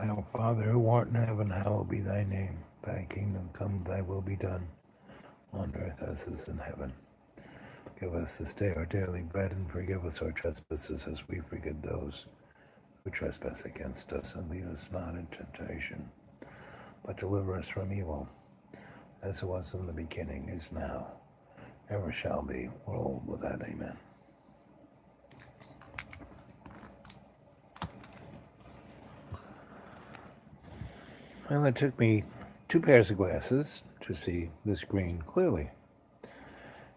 Our Father who art in heaven, hallowed be thy name. Thy kingdom come, thy will be done, on earth as it is in heaven. Give us this day our daily bread, and forgive us our trespasses as we forgive those who trespass against us. And lead us not into temptation, but deliver us from evil. As it was in the beginning, is now, ever shall be, world without amen. Well, it took me 2 pairs of glasses to see the screen clearly.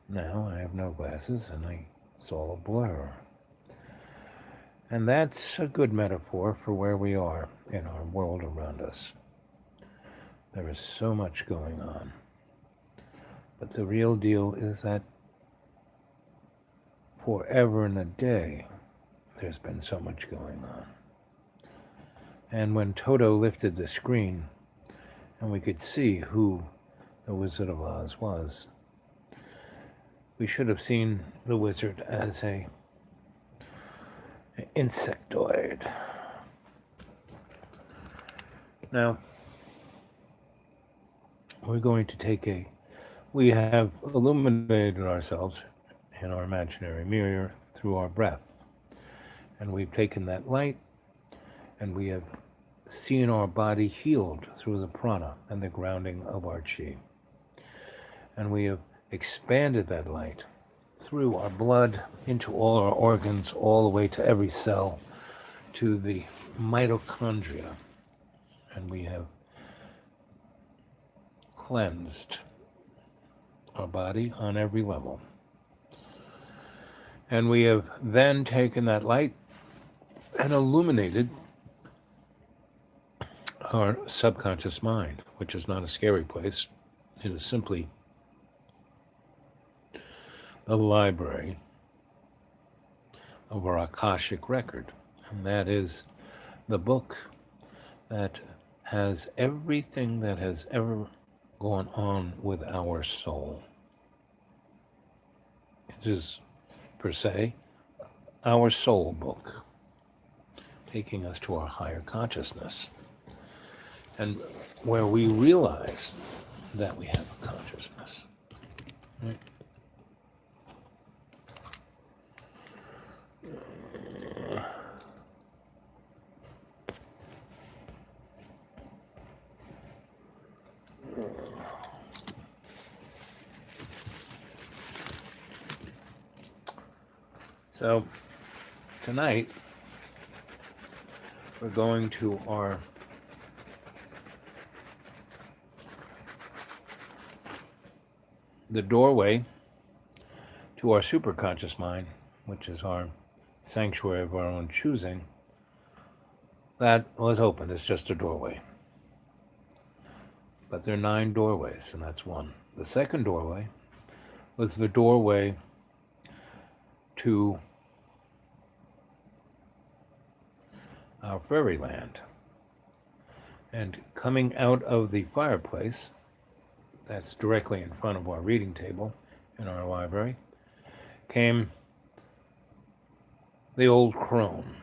Now I have no glasses and it's all a blur. And that's a good metaphor for where we are in our world around us. There is so much going on. But the real deal is that forever and a day, there's been so much going on. And when Toto lifted the screen and we could see who the Wizard of Oz was, we should have seen the wizard as an insectoid. Now, we're going to we have illuminated ourselves in our imaginary mirror through our breath. And we've taken that light and we have seen our body healed through the prana and the grounding of our chi. And we have expanded that light through our blood into all our organs, all the way to every cell, to the mitochondria. And we have cleansed our body on every level. And we have then taken that light and illuminated our subconscious mind, which is not a scary place. It is simply the library of our Akashic record. And that is the book that has everything that has ever gone on with our soul. It is, per se, our soul book, taking us to our higher consciousness, and where we realize that we have a consciousness. Right? So, tonight, we're going to the doorway to our superconscious mind, which is our sanctuary of our own choosing. That was open. It's just a doorway. But there are 9 doorways, and that's one. The second doorway was the doorway to our fairyland. And coming out of the fireplace, that's directly in front of our reading table in our library, came the old crone.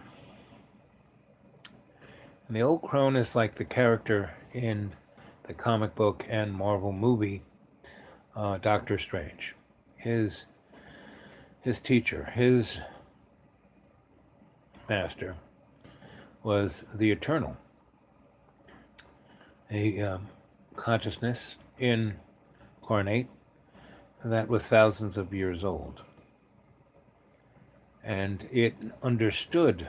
And the old crone is like the character in the comic book and Marvel movie Doctor Strange. His teacher, his master, was the Eternal, a consciousness incarnate that was thousands of years old. And it understood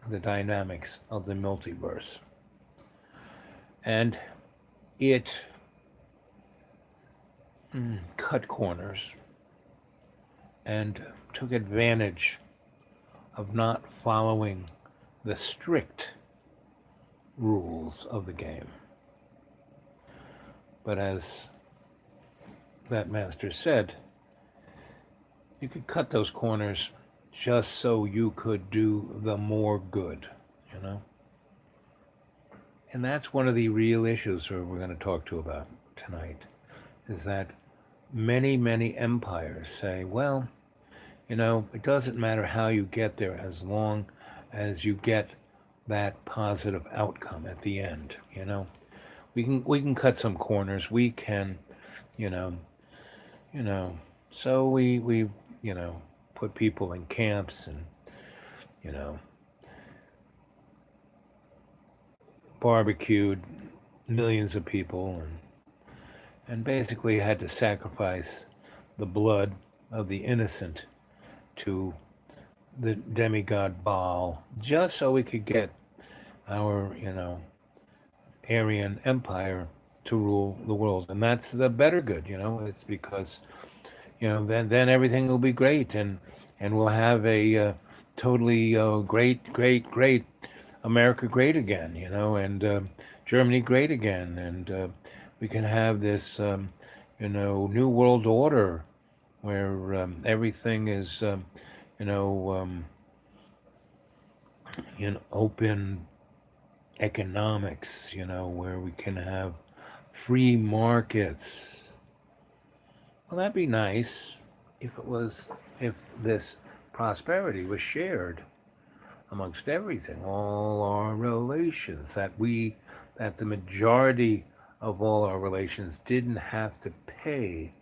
the dynamics of the multiverse. And it cut corners and took advantage of not following the strict rules of the game. But as that master said, you could cut those corners just so you could do the more good, you know? And that's one of the real issues we're going to talk to about tonight, is that many, many empires say, well, you know, it doesn't matter how you get there as long as you get that positive outcome at the end. We can cut some corners. We can, you know, you know. So we put people in camps and you know barbecued millions of people and basically had to sacrifice the blood of the innocent to the demigod Baal just so we could get our Aryan Empire to rule the world, and that's the better good. It's because then everything will be great, and we'll have a totally great America great again, and Germany great again, and we can have this new world order where everything is in open economics, where we can have free markets. Well, that'd be nice if this prosperity was shared amongst everything, all our relations, that the majority of all our relations didn't have to pay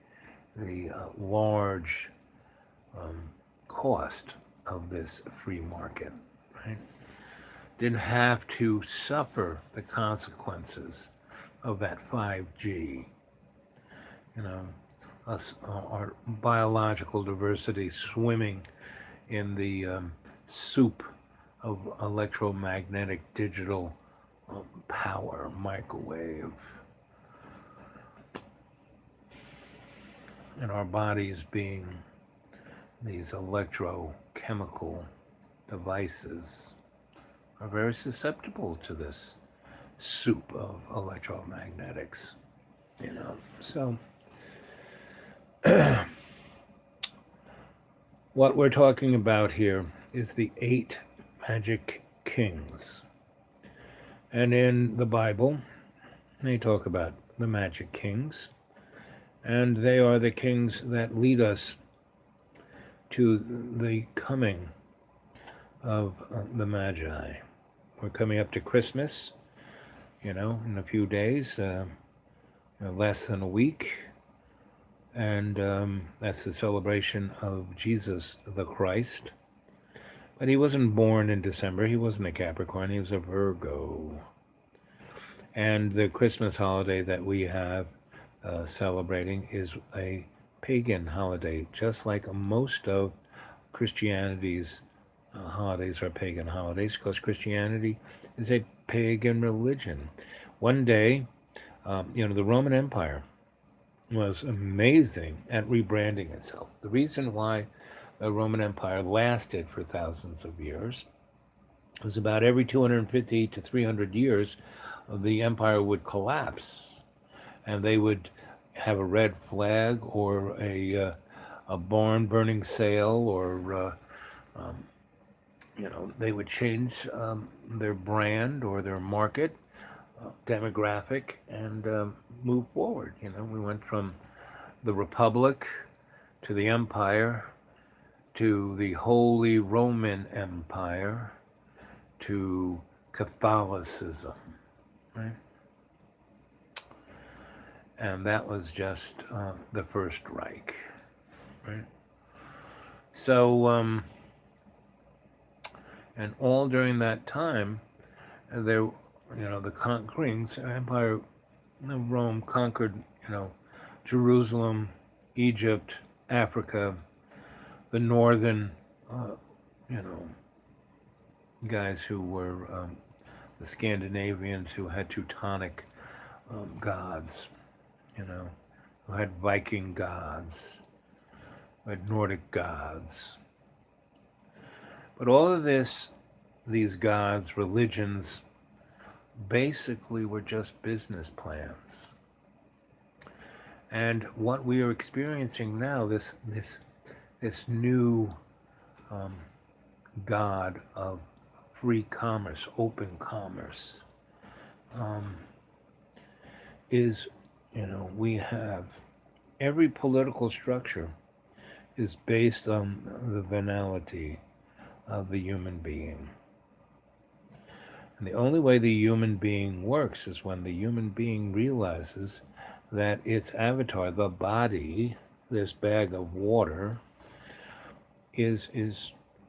the large cost of this free market, right? Didn't have to suffer the consequences of that 5G. Our biological diversity swimming in the soup of electromagnetic digital power, microwave, and our bodies being these electrochemical devices are very susceptible to this soup of electromagnetics, So what we're talking about here is the 8 magic kings. And in the Bible, they talk about the magic kings, and they are the kings that lead us to the coming of the Magi. We're coming up to Christmas, in a few days, less than a week. And that's the celebration of Jesus the Christ. But he wasn't born in December. He wasn't a Capricorn. He was a Virgo. And the Christmas holiday that we have celebrating is a pagan holiday, just like most of Christianity's holidays are pagan holidays, because Christianity is a pagan religion. One day, the Roman Empire was amazing at rebranding itself. The reason why the Roman Empire lasted for thousands of years was about every 250 to 300 years, the empire would collapse, and they would have a red flag or a barn burning sale, or they would change their brand or their market demographic and move forward. We went from the Republic to the Empire to the Holy Roman Empire to Catholicism, right? And that was just the First Reich, right? So, and all during that time, there, the conquerings, Empire of Rome conquered, Jerusalem, Egypt, Africa, the northern, guys who were the Scandinavians who had Teutonic gods, who had Viking gods, who had Nordic gods. But all of these gods, religions, basically were just business plans. And what we are experiencing now, this new God of free commerce, open commerce, is, we have every political structure is based on the venality of the human being. And the only way the human being works is when the human being realizes that its avatar, the body, this bag of water, is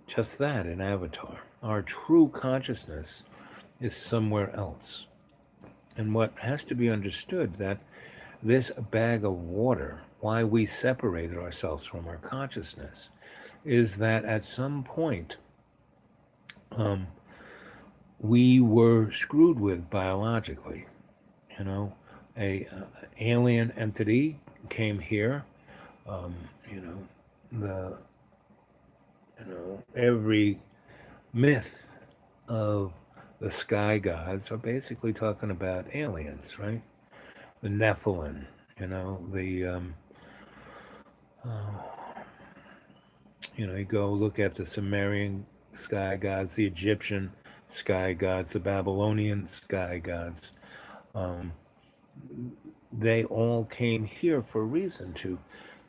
just that, an avatar. Our true consciousness is somewhere else. And what has to be understood that this bag of water, why we separated ourselves from our consciousness, is that at some point we were screwed with biologically. You know, a alien entity came here. You know, the every myth of the sky gods are basically talking about aliens, right? The Nephilim, you go look at the Sumerian sky gods, the Egyptian sky gods, the Babylonian sky gods. They all came here for a reason to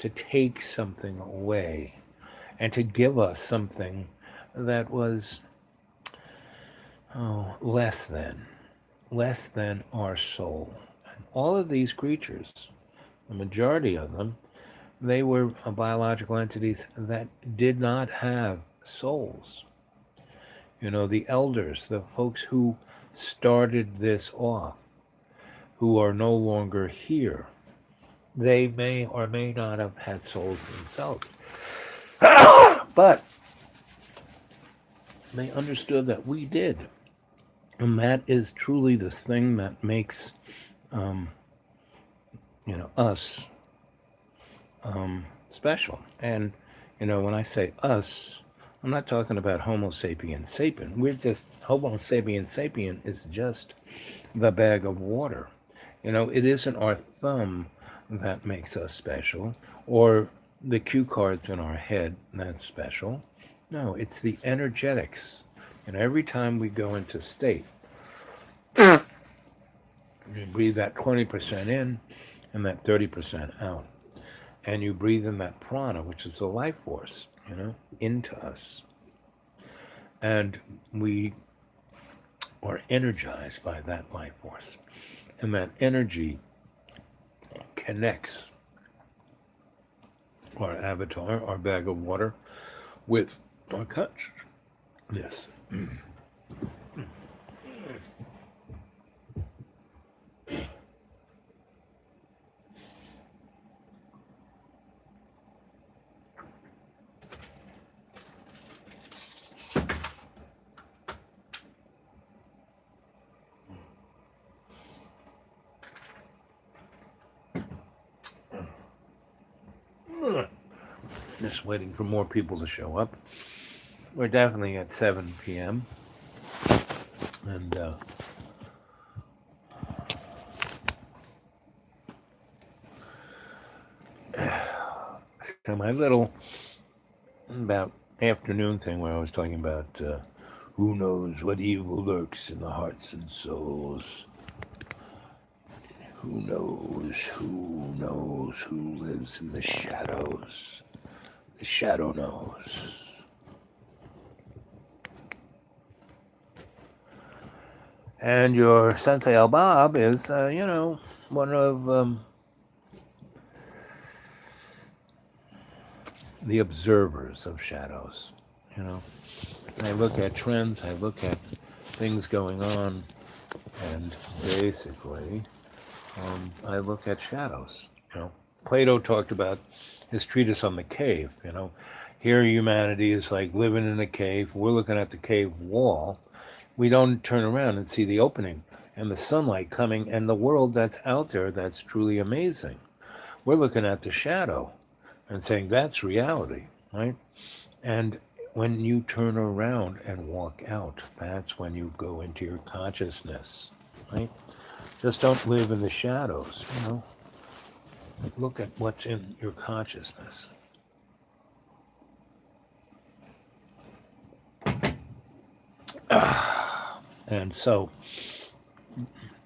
take something away and to give us something that was less than our soul. And all of these creatures, the majority of them, they were biological entities that did not have souls. The elders, the folks who started this off, who are no longer here, they may or may not have had souls themselves. But they understood that we did. And that is truly the thing that makes, us special. And, when I say us, I'm not talking about Homo sapiens sapien. Homo sapiens sapien is just the bag of water. It isn't our thumb that makes us special, or the cue cards in our head that's special. No, it's the energetics. And every time we go into state, you breathe that 20% in and that 30% out. And you breathe in that prana, which is the life force, into us. And we are energized by that life force. And that energy connects our avatar, our bag of water, with our consciousness. Just waiting for more people to show up. We're definitely at 7 p.m. And so my little about afternoon thing where I was talking about who knows what evil lurks in the hearts and souls. Who knows who lives in the shadows. The shadow knows. And your Sensei Al-Bab is, one of the observers of shadows. I look at trends, I look at things going on, and basically, I look at shadows. Plato talked about his treatise on the cave. Here humanity is like living in a cave. We're looking at the cave wall. We don't turn around and see the opening and the sunlight coming and the world that's out there that's truly amazing. We're looking at the shadow and saying that's reality, right? And when you turn around and walk out, that's when you go into your consciousness, right? Just don't live in the shadows, Look at what's in your consciousness. And so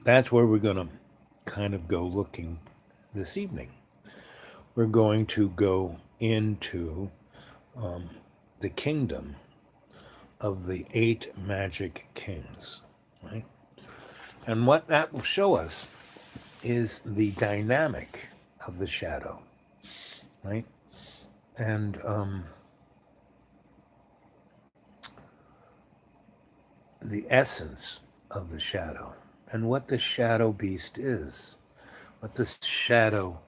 that's where we're going to kind of go looking this evening. We're going to go into the kingdom of the 8 magic kings. right? And what that will show us is the dynamic of the shadow, right? And the essence of the shadow, and what the shadow beast is, what the shadow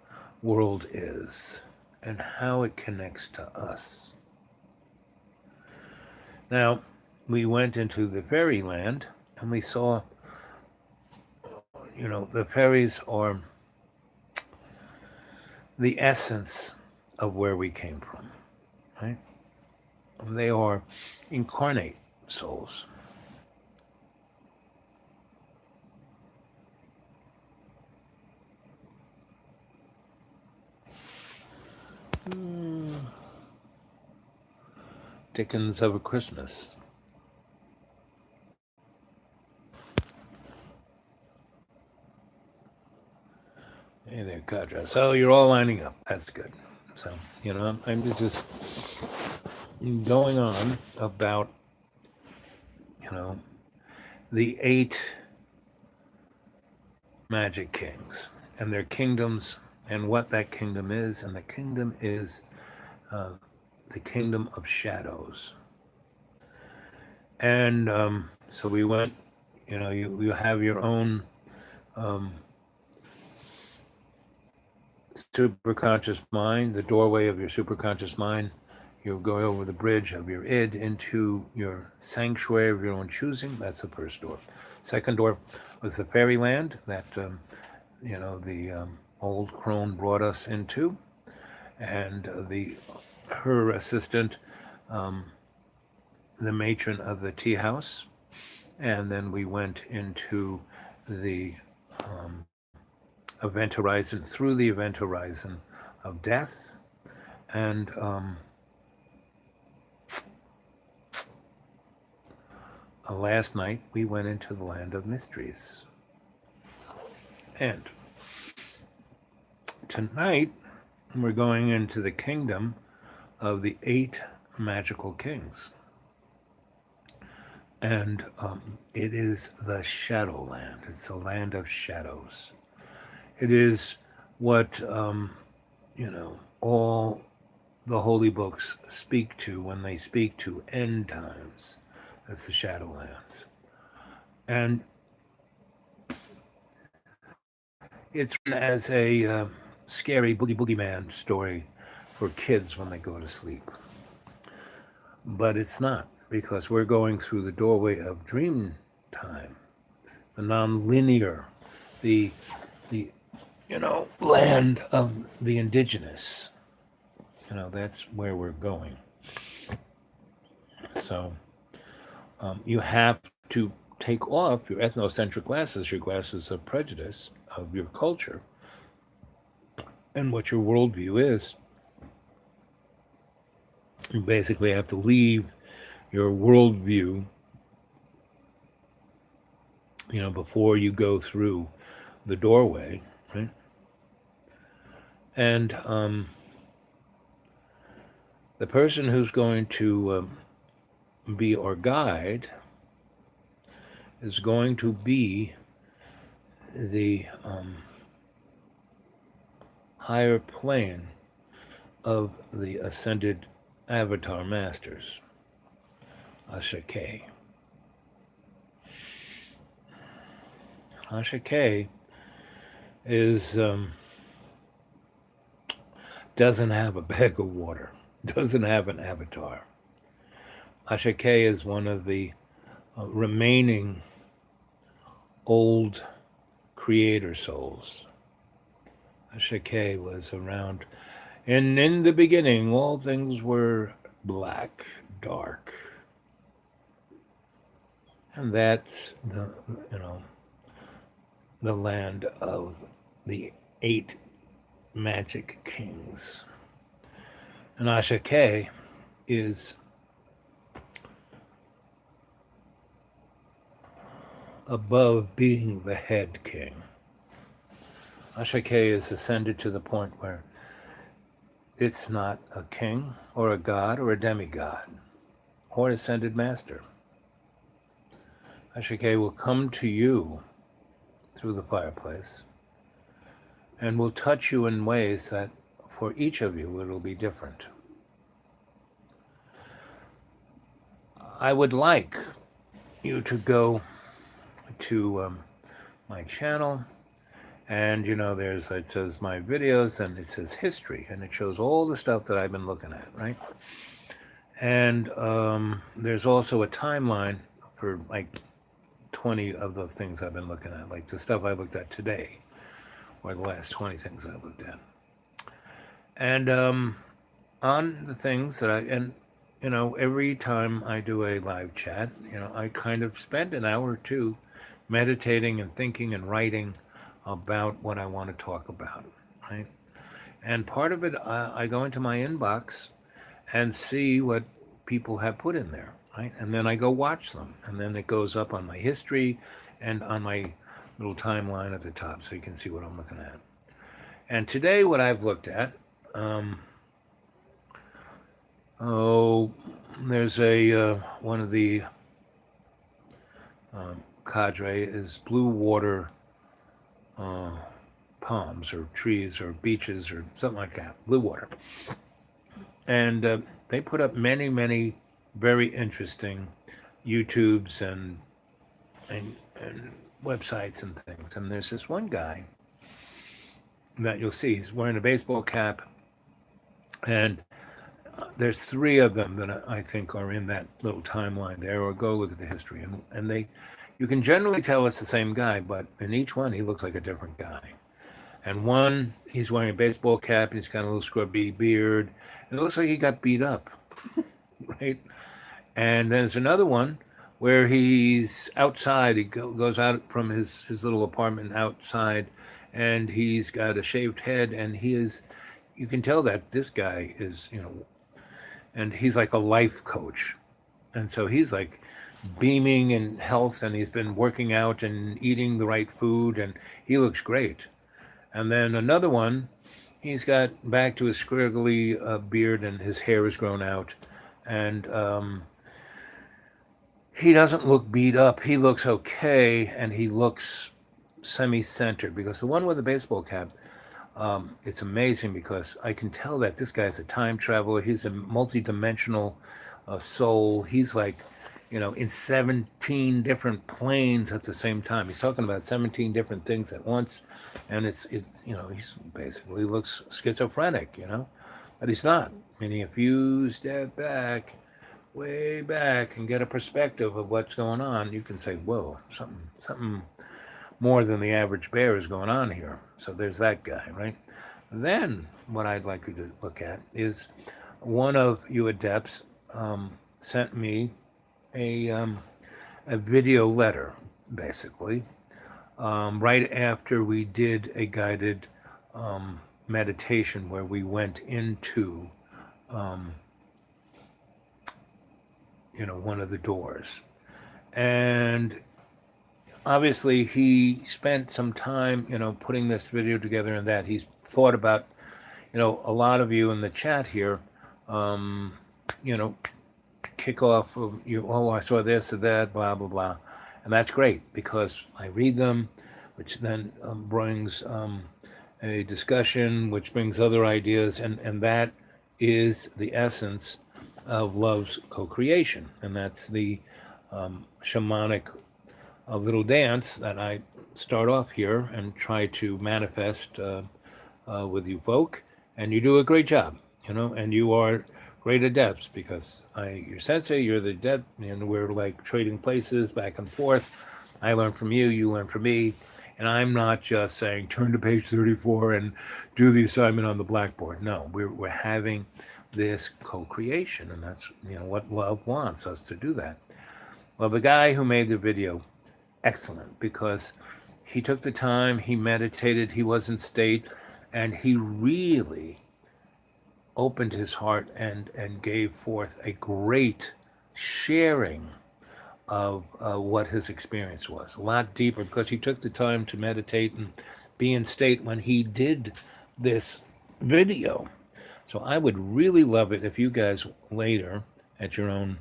world is, and how it connects to us. Now, we went into the fairyland and we saw, the fairies are the essence of where we came from, right? They are incarnate souls. Dickens of a Christmas. Hey there, Kadra. So you're all lining up. That's good. So, I'm just going on about, the 8 magic kings and their kingdoms and what that kingdom is. And the kingdom is the kingdom of shadows. And so we went, you have your own superconscious mind, the doorway of your superconscious mind. You're going over the bridge of your id into your sanctuary of your own choosing. That's the first door. Second door was the fairyland that, the old crone brought us into. And her assistant, the matron of the tea house. And then we went into the event horizon, through the event horizon of death. And last night we went into the land of mysteries. And tonight we're going into the kingdom of the 8 magical kings. And it is the Shadowland. It's the land of shadows. It is what, all the holy books speak to when they speak to end times. That's the Shadowlands. And it's written as a scary boogie boogeyman story for kids when they go to sleep. But it's not, because we're going through the doorway of dream time, the non-linear, the land of the indigenous. That's where we're going. So you have to take off your ethnocentric glasses, your glasses of prejudice, of your culture, and what your worldview is. You basically have to leave your worldview, before you go through the doorway, right? And the person who's going to be our guide is going to be the higher plane of the ascended avatar masters, Asha-K. Asha-K is doesn't have a bag of water, doesn't have an avatar. Asha-K is one of the remaining old creator souls. Asha-K was around, and in the beginning, all things were black, dark. And that's the land of the 8 magic kings. And Asha-K is above being the head king. Asha-K is ascended to the point where it's not a king or a god or a demigod or ascended master. Ashike will come to you through the fireplace and will touch you in ways that for each of you it'll be different. I would like you to go to my channel, and it says my videos, and it says history, and it shows all the stuff that I've been looking at, right? And there's also a timeline for like 20 of the things I've been looking at, like the stuff I looked at today, or the last 20 things I looked at. And on the things that every time I do a live chat, I kind of spend an hour or two meditating and thinking and writing about what I want to talk about, right? And part of it, I go into my inbox and see what people have put in there, right? And then I go watch them, and then it goes up on my history and on my little timeline at the top, so you can see what I'm looking at. And today, what I've looked at, there's one of the cadre is blue water palms or trees or beaches or something like that, blue water. And they put up many, many very interesting YouTubes and websites and things. And there's this one guy that you'll see, he's wearing a baseball cap, and there's three of them that I think are in that little timeline there, or go look at the history. And you can generally tell it's the same guy, but in each one, he looks like a different guy. And one, he's wearing a baseball cap, and he's got a little scrubby beard, and it looks like he got beat up, right? And there's another one where he's outside. He goes out from his little apartment outside, and he's got a shaved head, and you can tell that this guy is, and he's like a life coach. And so he's like beaming in health, and he's been working out and eating the right food, and he looks great. And then another one, he's got back to his squiggly beard, and his hair is grown out. And he doesn't look beat up. He looks okay, and he looks semi-centered. Because the one with the baseball cap, it's amazing because I can tell that this guy's a time traveler. He's a multi-dimensional soul. He's like, in 17 different planes at the same time. He's talking about 17 different things at once, and it's he's basically looks schizophrenic, but he's not. Meaning, if you step back, way back, and get a perspective of what's going on, you can say, "Whoa, something more than the average bear is going on here." So there's that guy, right? Then what I'd like you to look at is one of you adepts sent me a video letter, basically, right after we did a guided meditation where we went into, one of the doors. And obviously he spent some time, putting this video together, and that he's thought about, a lot of you in the chat here, kick off of I saw this or that, blah, blah, blah. And that's great because I read them, which then brings a discussion, which brings other ideas. And that is the essence of love's co-creation. And that's the shamanic little dance that I start off here and try to manifest with you folk. And you do a great job, and you are great adepts because you're sensei, you're the adept, and we're like trading places back and forth. I learn from you, you learn from me, and I'm not just saying turn to page 34 and do the assignment on the blackboard. No, we're having this co-creation, and that's what love wants us to do that. Well, the guy who made the video, excellent, because he took the time, he meditated, he was in state, and he really opened his heart and gave forth a great sharing of what his experience was. A lot deeper because he took the time to meditate and be in state when he did this video. So I would really love it if you guys later, at your own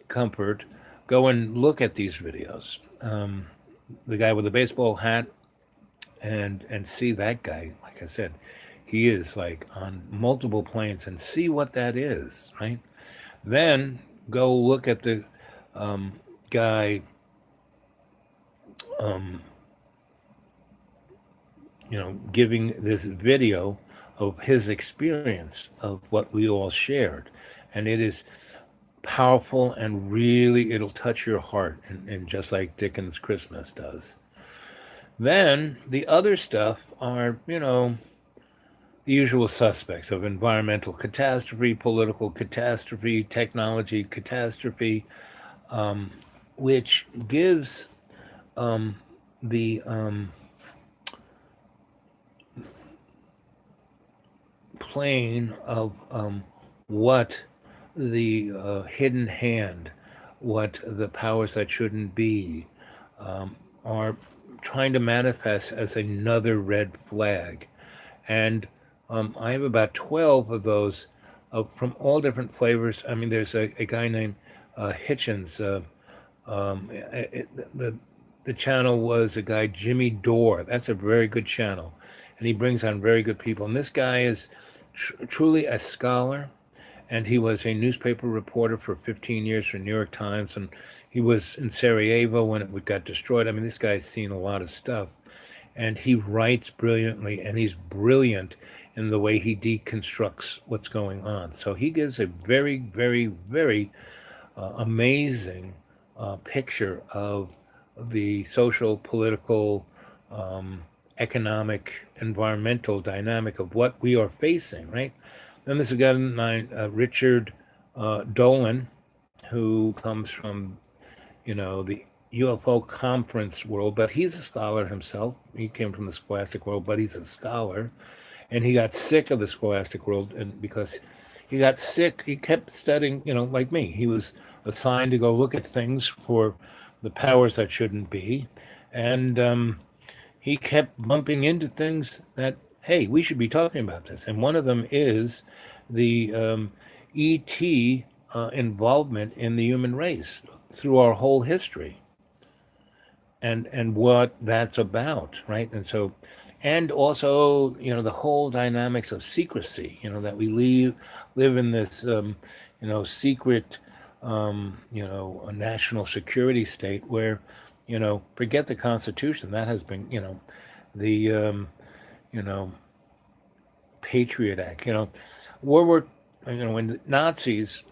comfort, go and look at these videos. The guy with the baseball hat, and see that guy. Like I said, he is like on multiple planes, and see what that is, right? Then go look at the guy, giving this video of his experience of what we all shared. And it is powerful, and really it'll touch your heart, and just like Dickens' Christmas does. Then the other stuff are, the usual suspects of environmental catastrophe, political catastrophe, technology catastrophe, which gives the plane of what the hidden hand, what the powers that shouldn't be are trying to manifest as another red flag. And I have about 12 of those from all different flavors. I mean, there's a guy named Hitchens. The channel was a guy, Jimmy Dore. That's a very good channel. And he brings on very good people. And this guy is truly a scholar. And he was a newspaper reporter for 15 years for New York Times. And he was in Sarajevo when it got destroyed. I mean, this guy's seen a lot of stuff. And he writes brilliantly, and he's brilliant in the way he deconstructs what's going on. So he gives a very, very, very amazing picture of the social, political, economic, environmental dynamic of what we are facing, right? Then there's a guy named Richard Dolan, who comes from, the UFO conference world, but he's a scholar himself. He came from the scholastic world, but he's a scholar. And he got sick of the scholastic world, and because he got sick, he kept studying, like me. He was assigned to go look at things for the powers that shouldn't be. And he kept bumping into things that, hey, we should be talking about this. And one of them is the ET involvement in the human race through our whole history, and what that's about, right? And so, and also, the whole dynamics of secrecy, that we live in this, secret, a national security state where, forget the Constitution. That has been, the, Patriot Act, World War, when the Nazis,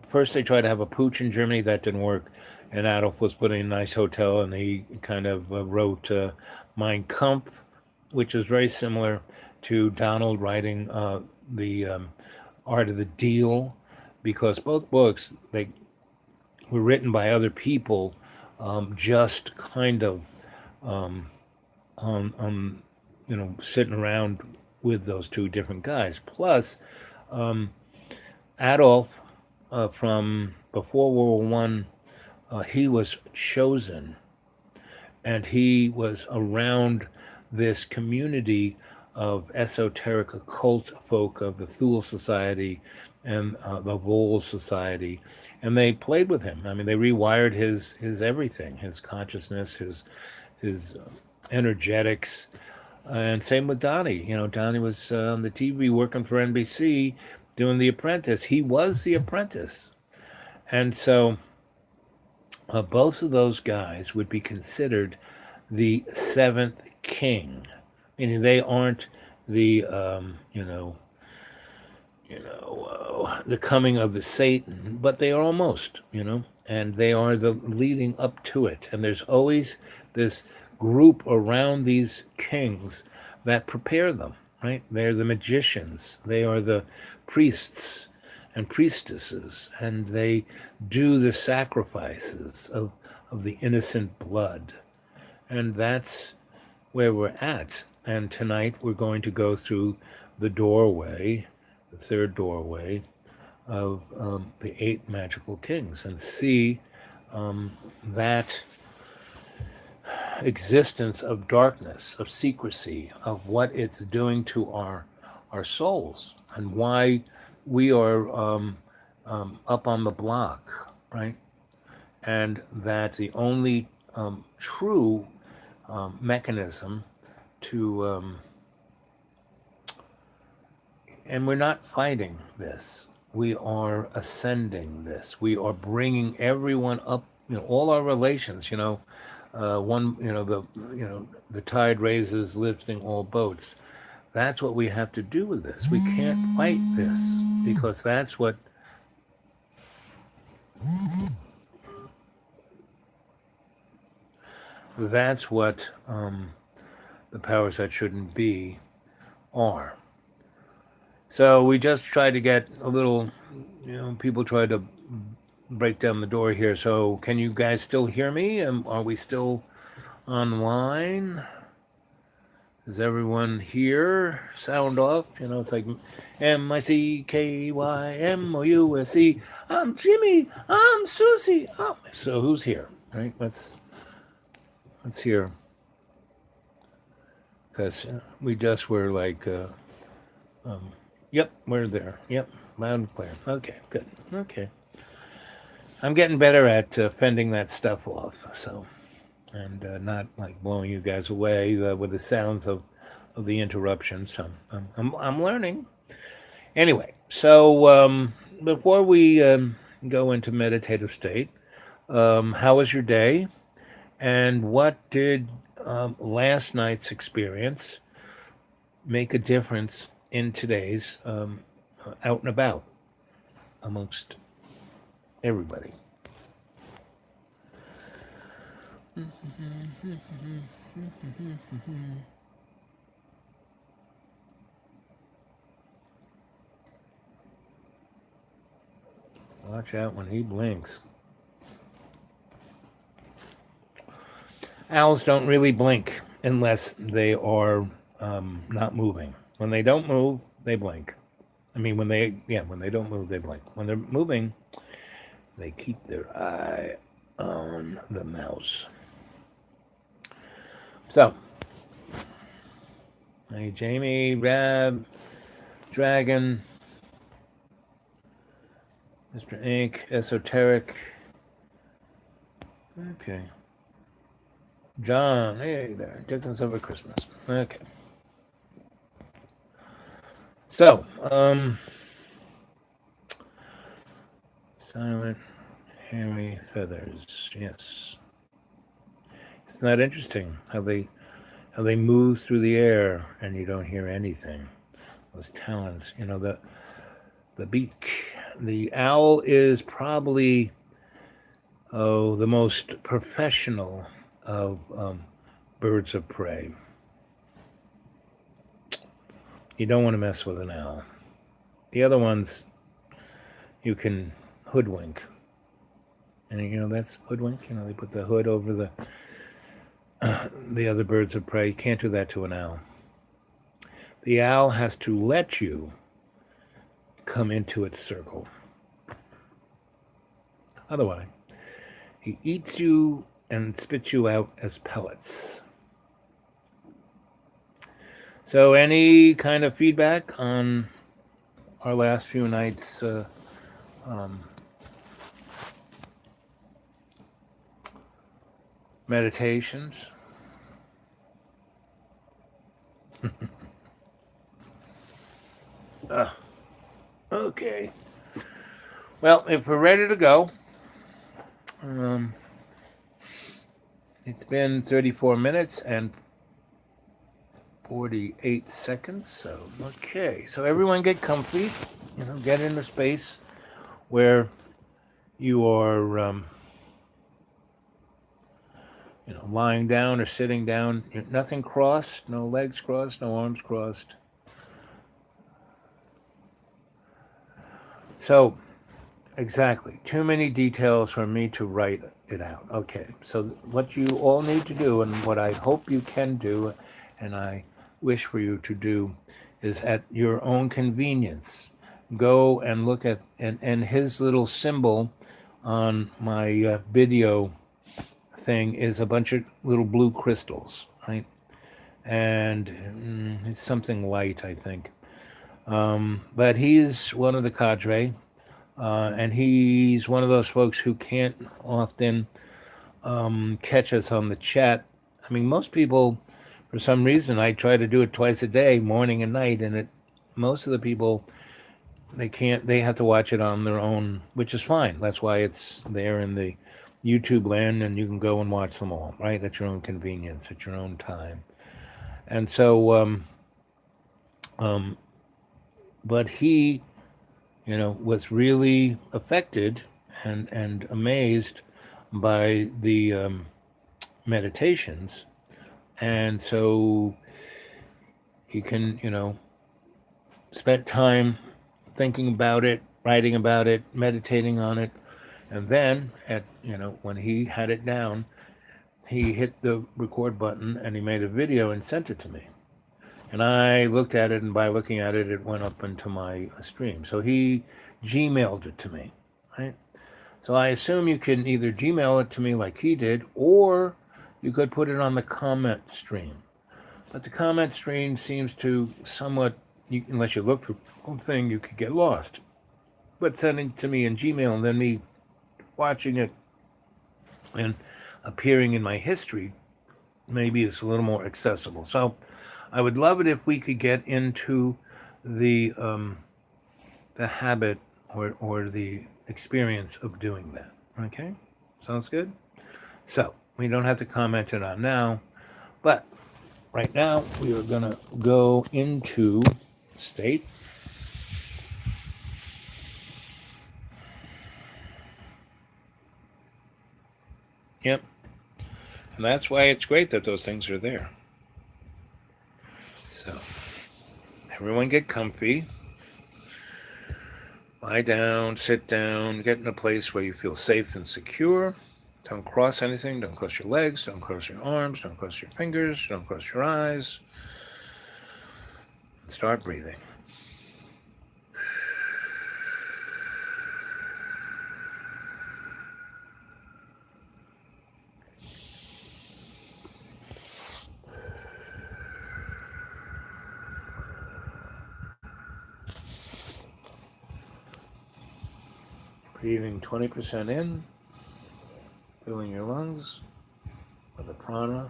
first they tried to have a putsch in Germany. That didn't work. And Adolf was put in a nice hotel, and he kind of wrote Mein Kampf, which is very similar to Donald writing the Art of the Deal, because both books, they were written by other people, just kind of sitting around with those two different guys. Plus, Adolf, from before World War I, he was chosen, and he was around this community of esoteric occult folk of the Thule Society and the Vol Society, and they played with him. I mean, they rewired his everything, his consciousness, his energetics, and same with Donnie. Donnie was on the TV working for NBC doing The Apprentice. He was The Apprentice, and so both of those guys would be considered the seventh king, meaning they aren't the the coming of the Satan, but they are almost, and they are the leading up to it. And there's always this group around these kings that prepare them, right? They're the magicians, they are the priests and priestesses, and they do the sacrifices of the innocent blood. And that's where we're at. And tonight we're going to go through the doorway, the third doorway of the 8 magical kings, and see that existence of darkness, of secrecy, of what it's doing to our souls, and why we are up on the block, right? And that's the only true mechanism to, and we're not fighting this. We are ascending this. We are bringing everyone up. All our relations. One. The tide raises, lifting all boats. That's what we have to do with this. We can't fight this because that's what the powers that shouldn't be are. So we just try to get a little, people try to break down the door here. So can you guys still hear me? Are we still online? Is everyone here? Sound off? It's like MICKYMOUSE. I'm Jimmy. I'm Susie. Oh, so who's here? Right? Let's hear. Because we just were like, yep, we're there. Yep, loud and clear. Okay, good. Okay. I'm getting better at fending that stuff off. So, and not like blowing you guys away with the sounds of the interruptions. So I'm learning. Anyway, so before we go into meditative state, how was your day? And what did last night's experience make a difference in today's out and about amongst everybody? Watch out when he blinks. Owls don't really blink unless they are not moving. When they don't move, they blink. I mean, when they don't move, they blink. When they're moving, they keep their eye on the mouse. So, hey, Jamie, Rab, Dragon, Mr. Ink, Esoteric. Okay. John, hey there, Dickens over Christmas. Okay. So, silent, hairy feathers. Yes. It's not interesting how they move through the air and you don't hear anything. Those talons, the beak. The owl is probably the most professional of birds of prey. You don't want to mess with an owl. The other ones you can hoodwink. And that's hoodwink. They put the hood over the other birds of prey. You can't do that to an owl. The owl has to let you come into its circle. Otherwise, he eats you and spits you out as pellets. So any kind of feedback on our last few nights meditations? Okay. Well, if we're ready to go, it's been 34 minutes and 48 seconds. So, okay. So everyone get comfy, get in a space where you are, lying down or sitting down. Nothing crossed, no legs crossed, no arms crossed. So, exactly. Too many details for me to write it out. Okay. So what you all need to do, and what I hope you can do, and I wish for you to do, is at your own convenience, go and look at, and his little symbol on my video thing is a bunch of little blue crystals, right? And it's something light, I think. But he's one of the cadre And he's one of those folks who can't often catch us on the chat. I mean, most people, for some reason, I try to do it twice a day, morning and night, and most of the people, they can't. They have to watch it on their own, which is fine. That's why it's there in the YouTube land, and you can go and watch them all, right, at your own convenience, at your own time. And so, but he, was really affected and amazed by the meditations, and so he can, spend time thinking about it, writing about it, meditating on it, and then when he had it down, he hit the record button and he made a video and sent it to me. And I looked at it, and by looking at it, it went up into my stream. So he Gmailed it to me, right? So I assume you can either Gmail it to me like he did, or you could put it on the comment stream. But the comment stream seems to somewhat, unless you look for the whole thing, you could get lost. But sending it to me in Gmail and then me watching it and appearing in my history, maybe it's a little more accessible. So I would love it if we could get into the habit or the experience of doing that. Okay? Sounds good? So we don't have to comment it on now, but right now we are going to go into state. Yep. And that's why it's great that those things are there. So everyone get comfy. Lie down, sit down, get in a place where you feel safe and secure. Don't cross anything. Don't cross your legs. Don't cross your arms. Don't cross your fingers. Don't cross your eyes. And start breathing. Breathing 20% in, filling your lungs with the prana.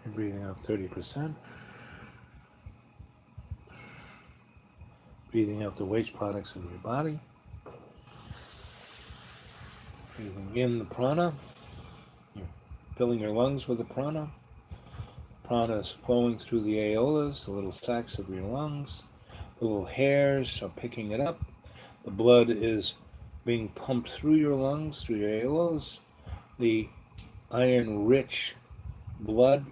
You're breathing out 30%. Breathing out the waste products of your body. Breathing in the prana. You're filling your lungs with the prana. Prana is flowing through the aeolas, the little sacs of your lungs. The little hairs are picking it up. The blood is being pumped through your lungs, through your aeolas. The iron-rich blood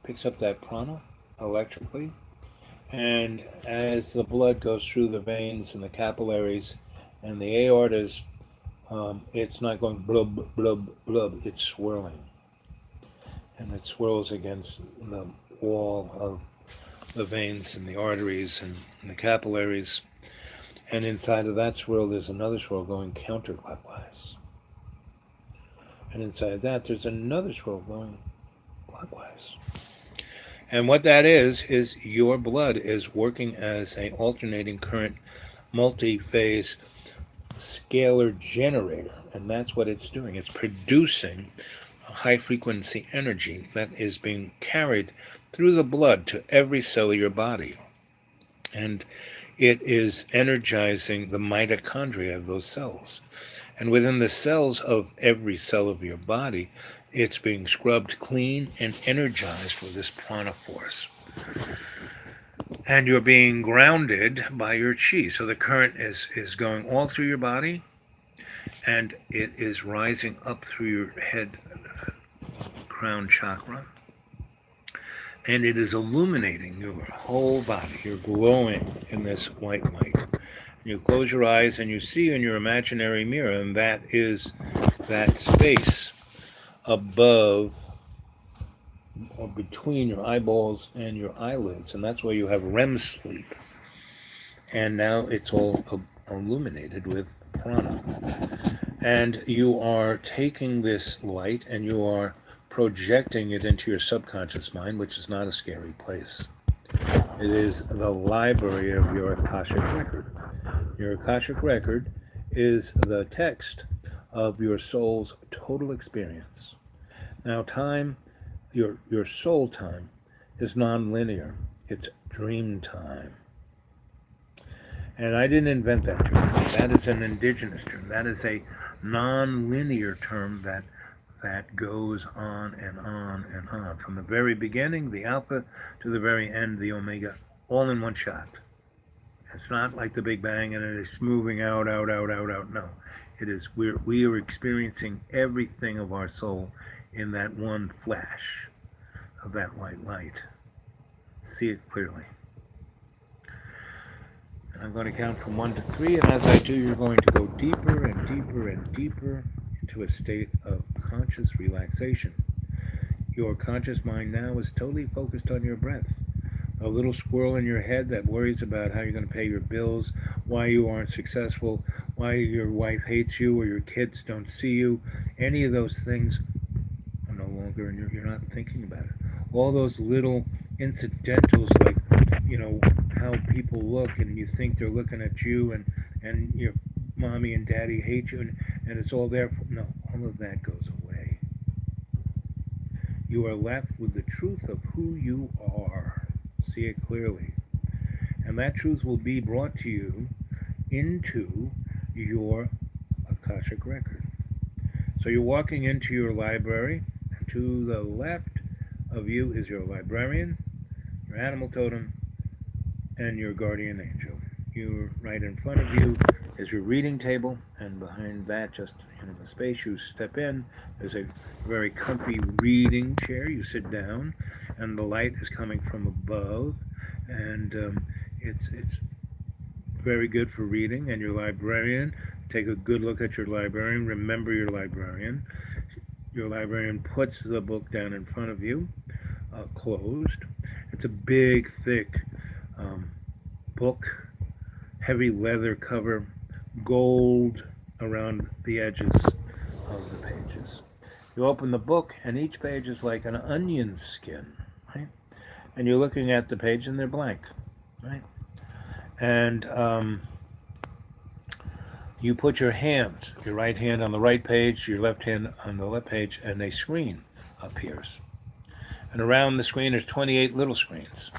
picks up that prana electrically. And as the blood goes through the veins and the capillaries and the aortas, it's not going blub, blub, blub. It's swirling. And it swirls against the wall of the veins and the arteries and the capillaries. And inside of that swirl, there's another swirl going counterclockwise. And inside that, there's another swirl going clockwise. And what that is your blood is working as an alternating current, multi-phase scalar generator. And that's what it's doing. It's producing a high-frequency energy that is being carried through the blood to every cell of your body. And it is energizing the mitochondria of those cells. And within the cells of every cell of your body, it's being scrubbed clean and energized with this prana force. And you're being grounded by your chi. So the current is going all through your body, and it is rising up through your head crown chakra. And it is illuminating your whole body. You're glowing in this white light. You close your eyes and you see in your imaginary mirror, and that is that space above or between your eyeballs and your eyelids. And that's where you have REM sleep. And now it's all illuminated with prana. And you are taking this light and you are projecting it into your subconscious mind, which is not a scary place. It is the library of your Akashic record. Your Akashic record is the text of your soul's total experience. Now, time, your soul time, is non-linear. It's dream time. And I didn't invent that term. That is an indigenous term. That is a non-linear term that goes on and on and on. From the very beginning, the alpha, to the very end, the omega, all in one shot. It's not like the Big Bang and it's moving out, out, out, out, out. No. It is we are experiencing everything of our soul in that one flash of that white light. See it clearly. And I'm going to count from 1 to 3, and as I do, you're going to go deeper and deeper and deeper into a state of conscious relaxation. Your conscious mind now is totally focused on your breath. A little squirrel in your head that worries about how you're going to pay your bills, why you aren't successful, why your wife hates you or your kids don't see you, any of those things are no longer, and you're not thinking about it. All those little incidentals, like, how people look and you think they're looking at you, and your mommy and daddy hate you, and it's all there. No, all of that goes away. You are left with the truth of who you are. See it clearly. And that truth will be brought to you into your Akashic record. So you're walking into your library, and to the left of you is your librarian, your animal totem, and your guardian angel. You're right in front of you is your reading table, and behind that, just in the space you step in, there's a very comfy reading chair. You sit down, and the light is coming from above, and it's very good for reading. And your librarian, take a good look at your librarian. Remember your librarian. Your librarian puts the book down in front of you, closed. It's a big, thick book, heavy leather cover, gold around the edges of the pages. You open the book, and each page is like an onion skin, right? And you're looking at the page, and they're blank, right? And you put your hands, your right hand on the right page, your left hand on the left page, and a screen appears. And around the screen, there's 28 little screens.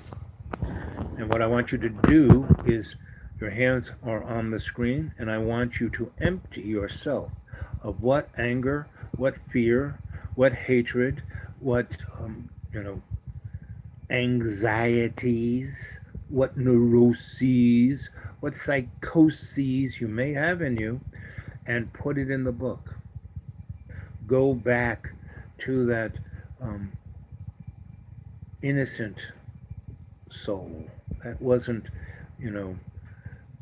And what I want you to do is, your hands are on the screen, and I want you to empty yourself of what anger, what fear, what hatred, what anxieties, what neuroses, what psychoses you may have in you, and put it in the book. Go back to that innocent soul that wasn't,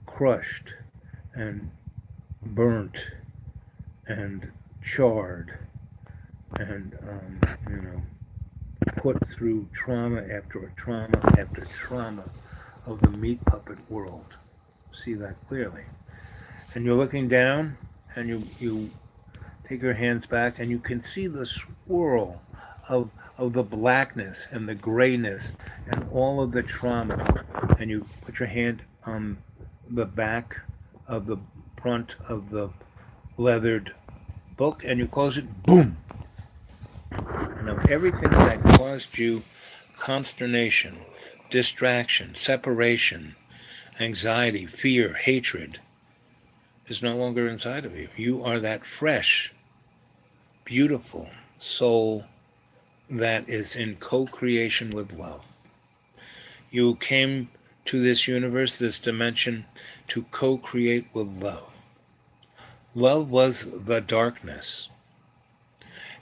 crushed and burnt and charred and, put through trauma after trauma after trauma of the meat puppet world. See that clearly. And you're looking down, and you take your hands back, and you can see the swirl of the blackness and the grayness and all of the trauma. And you put your hand on the back of the front of the leathered book, and you close it. Boom. Now, everything that caused you consternation, distraction, separation, anxiety, fear, hatred is no longer inside of you. You are that fresh, beautiful soul that is in co-creation with love. You came to this universe, this dimension, to co-create with love. Love was the darkness.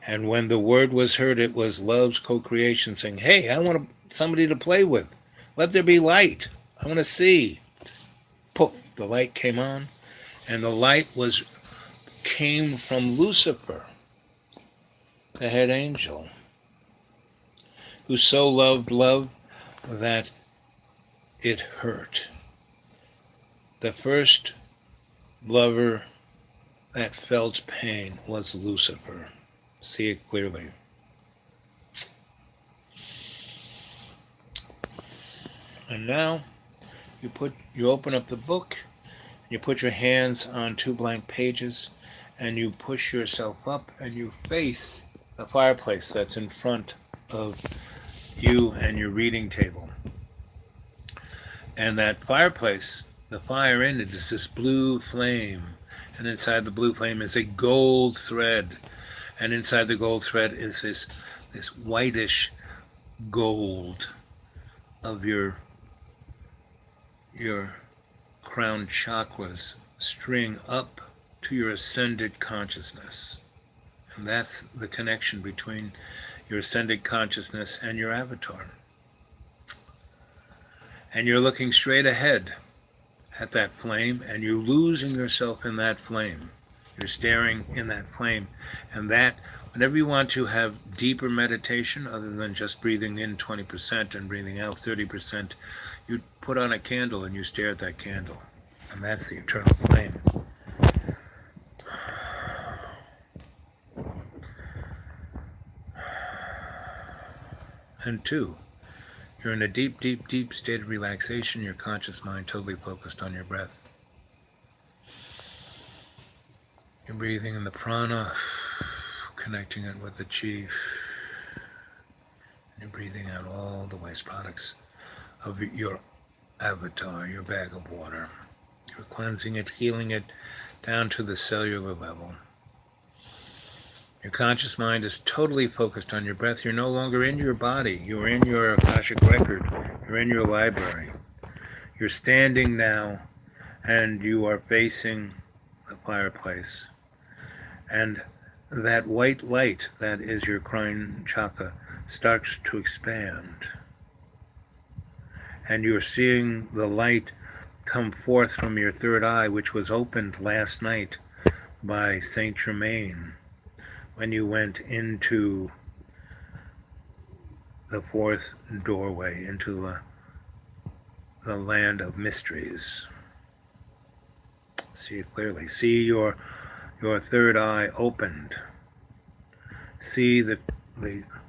And when the word was heard, it was love's co-creation saying, hey, I want somebody to play with. Let there be light. I want to see. Poof, the light came on. And the light came from Lucifer, the head angel, who so loved love that it hurt. The first lover that felt pain was Lucifer. See it clearly. And now you open up the book, you put your hands on two blank pages, and you push yourself up and you face the fireplace that's in front of you and your reading table. And that fireplace, the fire in it is this blue flame, and inside the blue flame is a gold thread, and inside the gold thread is this whitish gold of your crown chakras string up to your ascended consciousness. And that's the connection between your ascended consciousness and your avatar. And you're looking straight ahead at that flame, and you're losing yourself in that flame. You're staring in that flame. And that, whenever you want to have deeper meditation, other than just breathing in 20% and breathing out 30%, you put on a candle and you stare at that candle. And that's the eternal flame. And two, you're in a deep, deep, deep state of relaxation, your conscious mind totally focused on your breath. You're breathing in the prana, connecting it with the chi. You're breathing out all the waste products of your avatar, your bag of water. You're cleansing it, healing it down to the cellular level. Your conscious mind is totally focused on your breath. You're no longer in your body. You're in your Akashic record. You're in your library. You're standing now, and you are facing the fireplace. And that white light that is your crown chakra starts to expand. And you're seeing the light come forth from your third eye, which was opened last night by Saint Germain when you went into the fourth doorway, into the land of mysteries. See it clearly. See your third eye opened. See the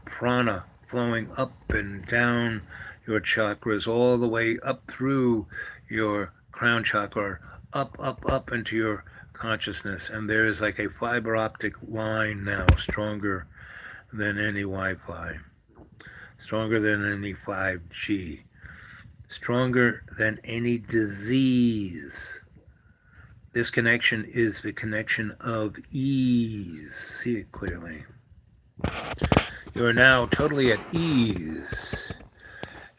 prana flowing up and down your chakras, all the way up through your crown chakra, up into your consciousness. And there is like a fiber optic line now, stronger than any Wi-Fi, stronger than any 5G, stronger than any disease. This connection is the connection of ease. See it clearly. You are now totally at ease.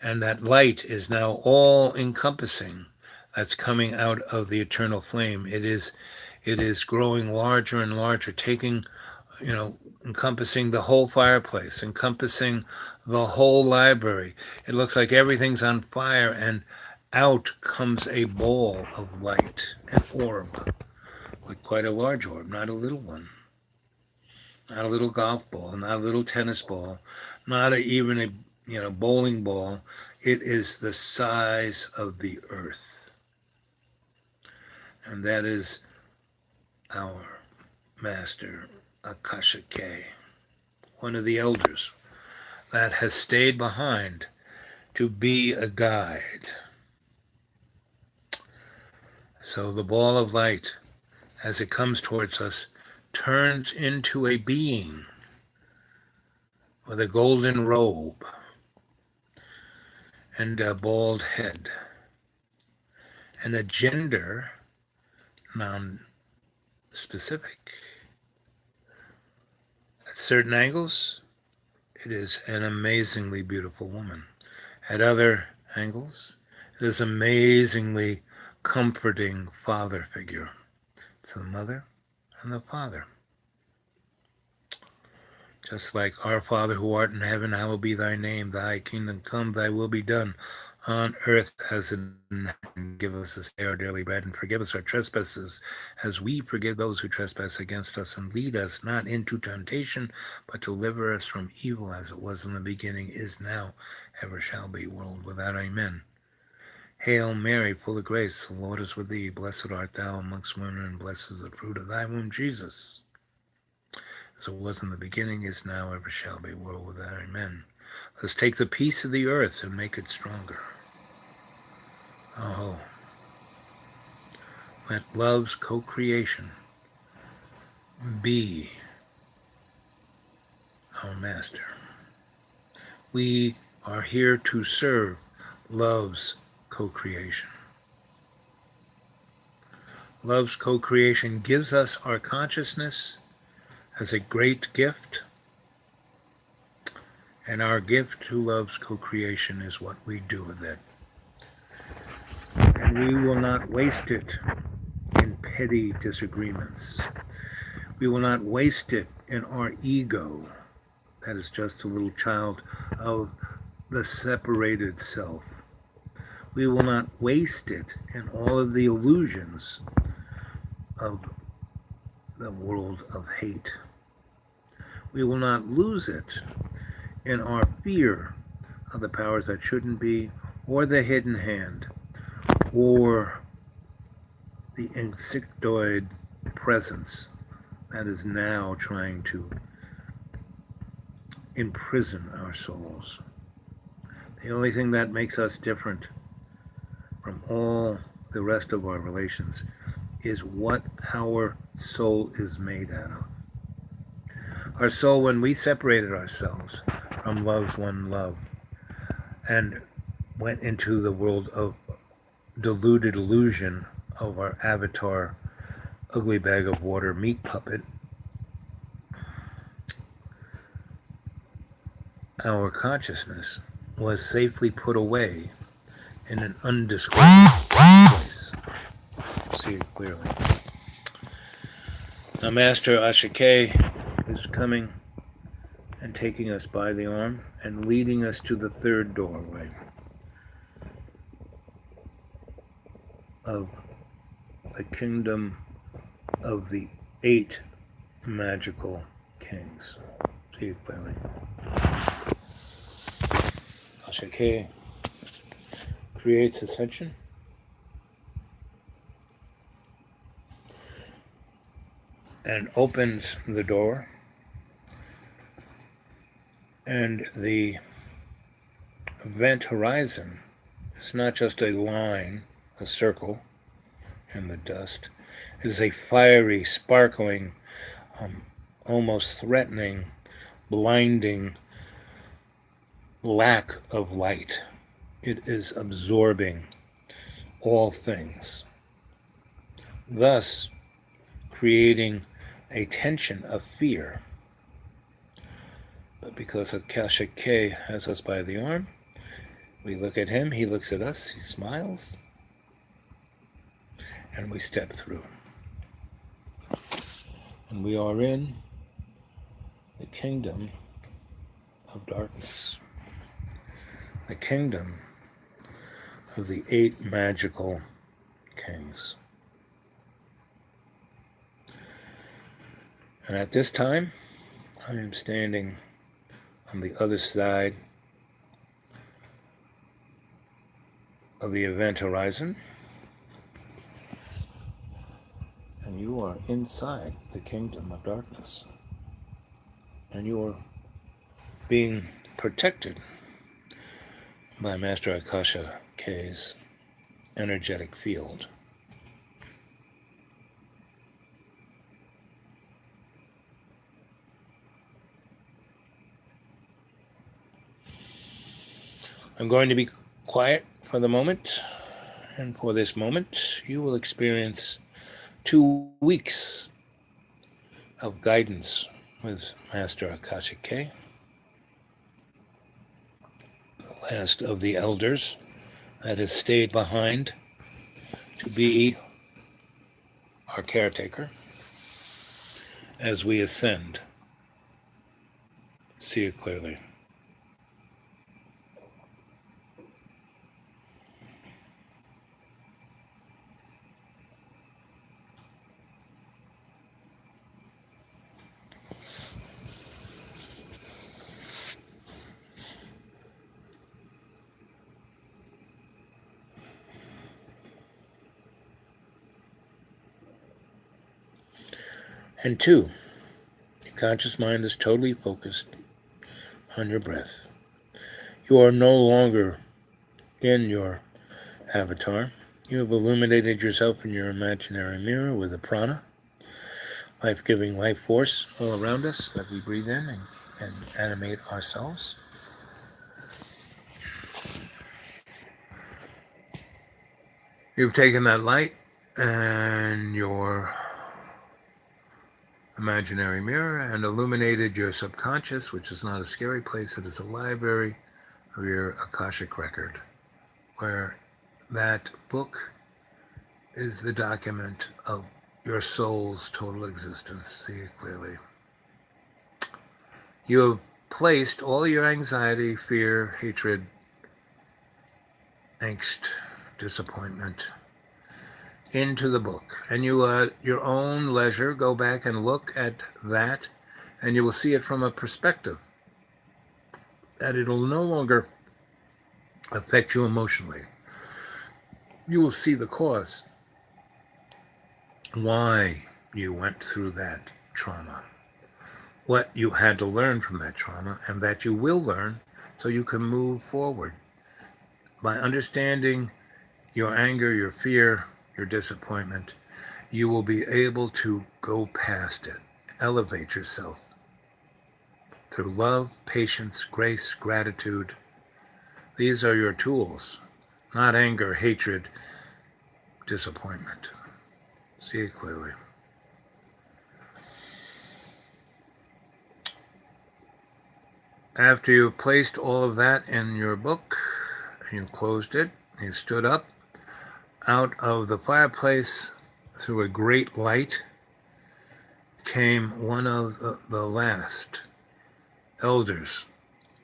And that light is now all encompassing. That's coming out of the eternal flame. It is growing larger and larger, taking, encompassing the whole fireplace, encompassing the whole library. It looks like everything's on fire, and out comes a ball of light, an orb, like quite a large orb, not a little one. Not a little golf ball, not a little tennis ball, not even a bowling ball. It is the size of the earth. And that is our master, Akashic, one of the elders that has stayed behind to be a guide. So the ball of light, as it comes towards us, turns into a being with a golden robe and a bald head and a gender non-specific. At certain angles, it is an amazingly beautiful woman. At other angles, it is amazingly comforting father figure. It's the mother and the Father. Just like our Father who art in heaven, hallowed be thy name, thy kingdom come, thy will be done on earth as in heaven. Give us this day our daily bread, and forgive us our trespasses as we forgive those who trespass against us, and lead us not into temptation, but deliver us from evil, as it was in the beginning, is now, ever shall be, world without amen. Hail Mary, full of grace, the Lord is with thee. Blessed art thou amongst women, and blessed is the fruit of thy womb, Jesus. As it was in the beginning, is now, ever shall be, world without amen. Let's take the peace of the earth and make it stronger. Oh, let love's co-creation be our master. We are here to serve love's co-creation. Love's co-creation gives us our consciousness as a great gift, and our gift to love's co-creation is what we do with it. And we will not waste it in petty disagreements. We will not waste it in our ego, that is just a little child of the separated self. We will not waste it in all of the illusions of the world of hate. We will not lose it in our fear of the powers that shouldn't be, or the hidden hand, or the insectoid presence that is now trying to imprison our souls. The only thing that makes us different from all the rest of our relations is what our soul is made out of. Our soul, when we separated ourselves from love's one love and went into the world of deluded illusion of our avatar, ugly bag of water, meat puppet, our consciousness was safely put away in an undisclosed place. See it clearly. Now, Master Ashake is coming and taking us by the arm and leading us to the third doorway of the kingdom of the 8 magical kings. See it clearly. Ashake creates ascension and opens the door, and the event horizon is not just a line, a circle in the dust. It is a fiery, sparkling, almost threatening, blinding lack of light. It is absorbing all things, thus creating a tension of fear. But because Akasha K has us by the arm, we look at him, he looks at us, he smiles, and we step through. And we are in the kingdom of darkness, the kingdom of the 8 magical kings. And at this time, I am standing on the other side of the event horizon, and you are inside the kingdom of darkness, and you are being protected by Master Akasha K's energetic field. I'm going to be quiet for the moment, and for this moment, you will experience 2 weeks of guidance with Master Akasha K, the last of the elders that has stayed behind to be our caretaker as we ascend. See it clearly. And 2, your conscious mind is totally focused on your breath. You are no longer in your avatar. You have illuminated yourself in your imaginary mirror with a prana, life-giving life force all around us that we breathe in and animate ourselves. You've taken that light and your imaginary mirror and illuminated your subconscious, which is not a scary place. It is a library of your Akashic record, where that book is the document of your soul's total existence. See it clearly. You have placed all your anxiety, fear, hatred, angst, disappointment into the book. And you, at your own leisure, go back and look at that, and you will see it from a perspective that it'll no longer affect you emotionally. You will see the cause, why you went through that trauma, what you had to learn from that trauma, and that you will learn so you can move forward. By understanding your anger, your fear, your disappointment, you will be able to go past it, elevate yourself through love, patience, grace, gratitude. These are your tools, not anger, hatred, disappointment. See it clearly. After you've placed all of that in your book, and you closed it, you stood up out of the fireplace. Through a great light came one of the last elders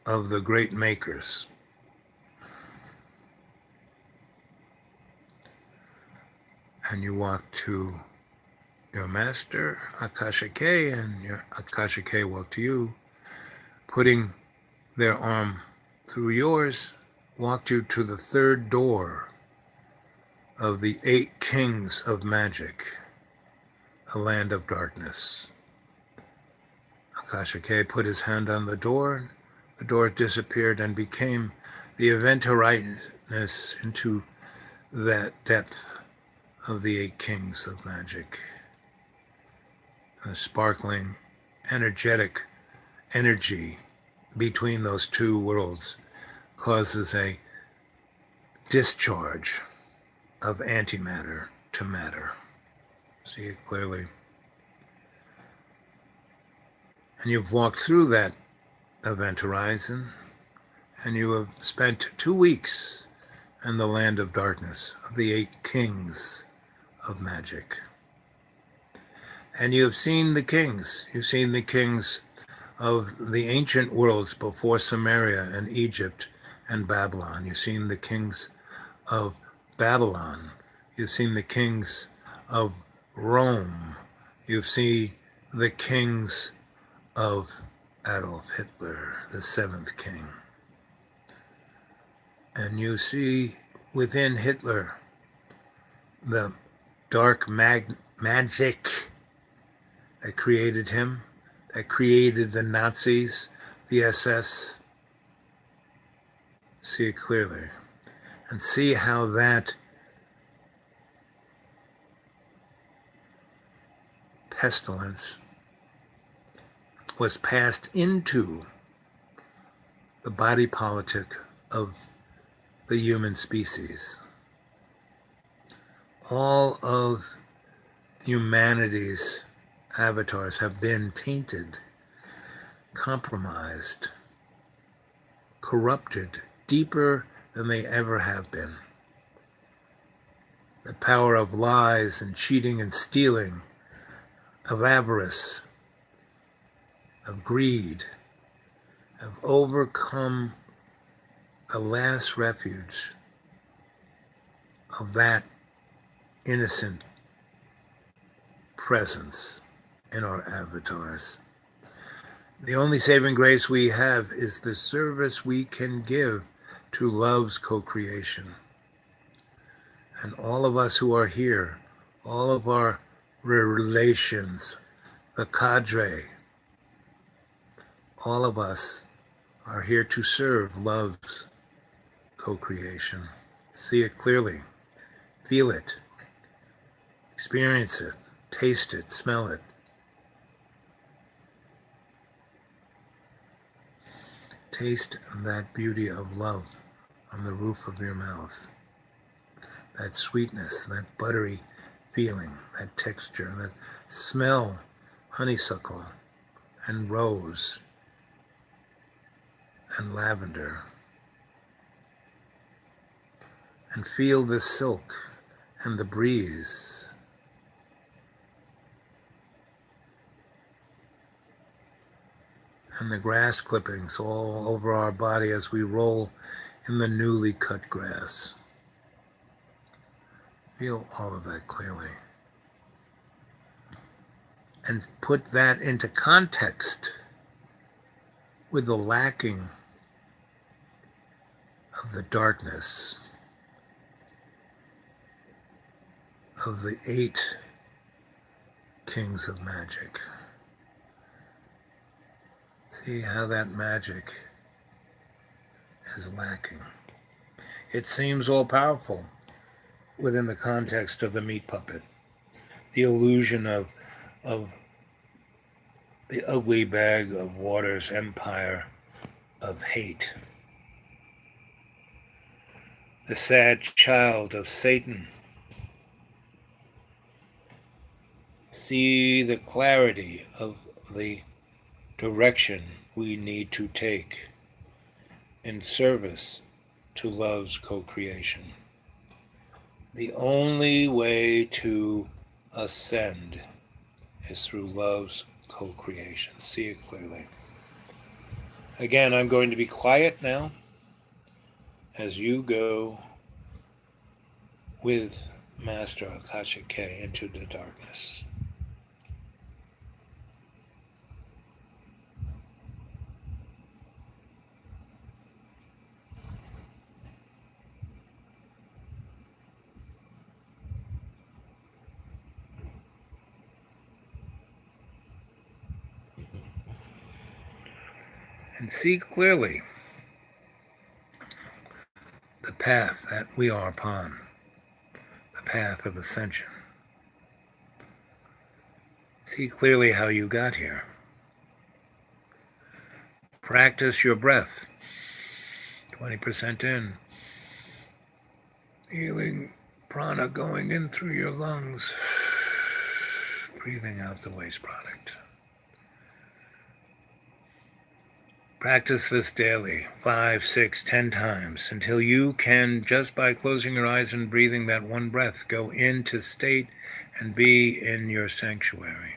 of the great makers. And you walked to your master, Akasha-K, and your Akasha-K walked to you, putting their arm through yours, walked you to the third door of the 8 kings of magic, a land of darkness. Akasha-K put his hand on the door disappeared and became the event horizonness into that depth of the 8 kings of magic. And a sparkling, energetic energy between those two worlds causes a discharge of antimatter to matter. See it clearly. And you've walked through that event horizon, and you have spent 2 weeks in the land of darkness of the 8 kings of magic. And you have seen the kings. You've seen the kings of the ancient worlds before Samaria and Egypt and Babylon. You've seen the kings of Babylon. You've seen the kings of Rome. You've seen the kings of Adolf Hitler, the 7th king. And you see within Hitler the dark magic that created him, that created the Nazis, the SS. See it clearly. And see how that pestilence was passed into the body politic of the human species. All of humanity's avatars have been tainted, compromised, corrupted deeper than they ever have been. The power of lies and cheating and stealing, of avarice, of greed, have overcome the last refuge of that innocent presence in our avatars. The only saving grace we have is the service we can give to love's co-creation. And all of us who are here, all of our relations, the cadre, all of us are here to serve love's co-creation. See it clearly. Feel it. Experience it. Taste it. Smell it. Taste that beauty of love on the roof of your mouth. That sweetness, that buttery feeling, that texture, that smell, honeysuckle and rose and lavender. And feel the silk and the breeze. And the grass clippings all over our body as we roll in the newly cut grass. Feel all of that clearly. And put that into context with the lacking of the darkness of the 8 kings of magic. See how that magic is lacking. It seems all powerful within the context of the meat puppet. The illusion of the ugly bag of water's empire of hate. The sad child of Satan. See the clarity of the direction we need to take in service to love's co-creation. The only way to ascend is through love's co-creation. See it clearly. Again, I'm going to be quiet now as you go with Master Akashic K into the darkness. And see clearly the path that we are upon, the path of ascension. See clearly how you got here. Practice your breath. 20% in. Feeling prana going in through your lungs. Breathing out the waste product. Practice this daily, 5, 6, 10 times, until you can, just by closing your eyes and breathing that one breath, go into state and be in your sanctuary,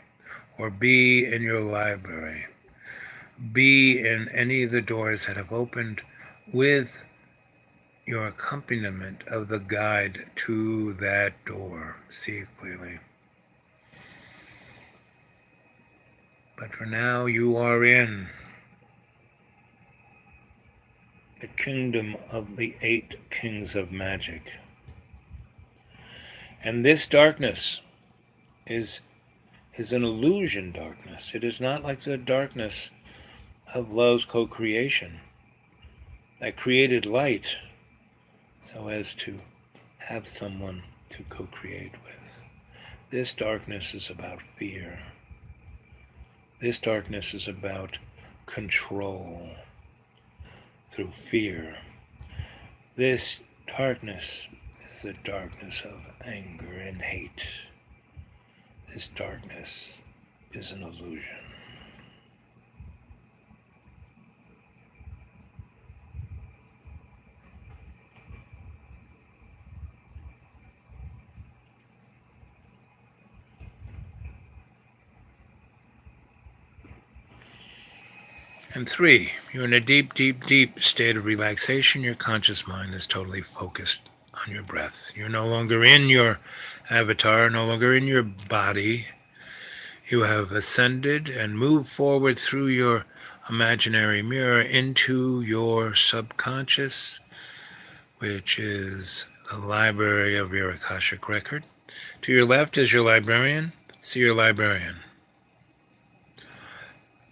or be in your library, be in any of the doors that have opened with your accompaniment of the guide to that door. See it clearly. But for now, you are in the kingdom of the 8 kings of magic. And this darkness is an illusion darkness. It is not like the darkness of love's co-creation that created light so as to have someone to co-create with. This darkness is about fear. This darkness is about control through fear. This darkness is the darkness of anger and hate. This darkness is an illusion. And 3, you're in a deep, deep, deep state of relaxation. Your conscious mind is totally focused on your breath. You're no longer in your avatar, no longer in your body. You have ascended and moved forward through your imaginary mirror into your subconscious, which is the library of your Akashic record. To your left is your librarian. See your librarian.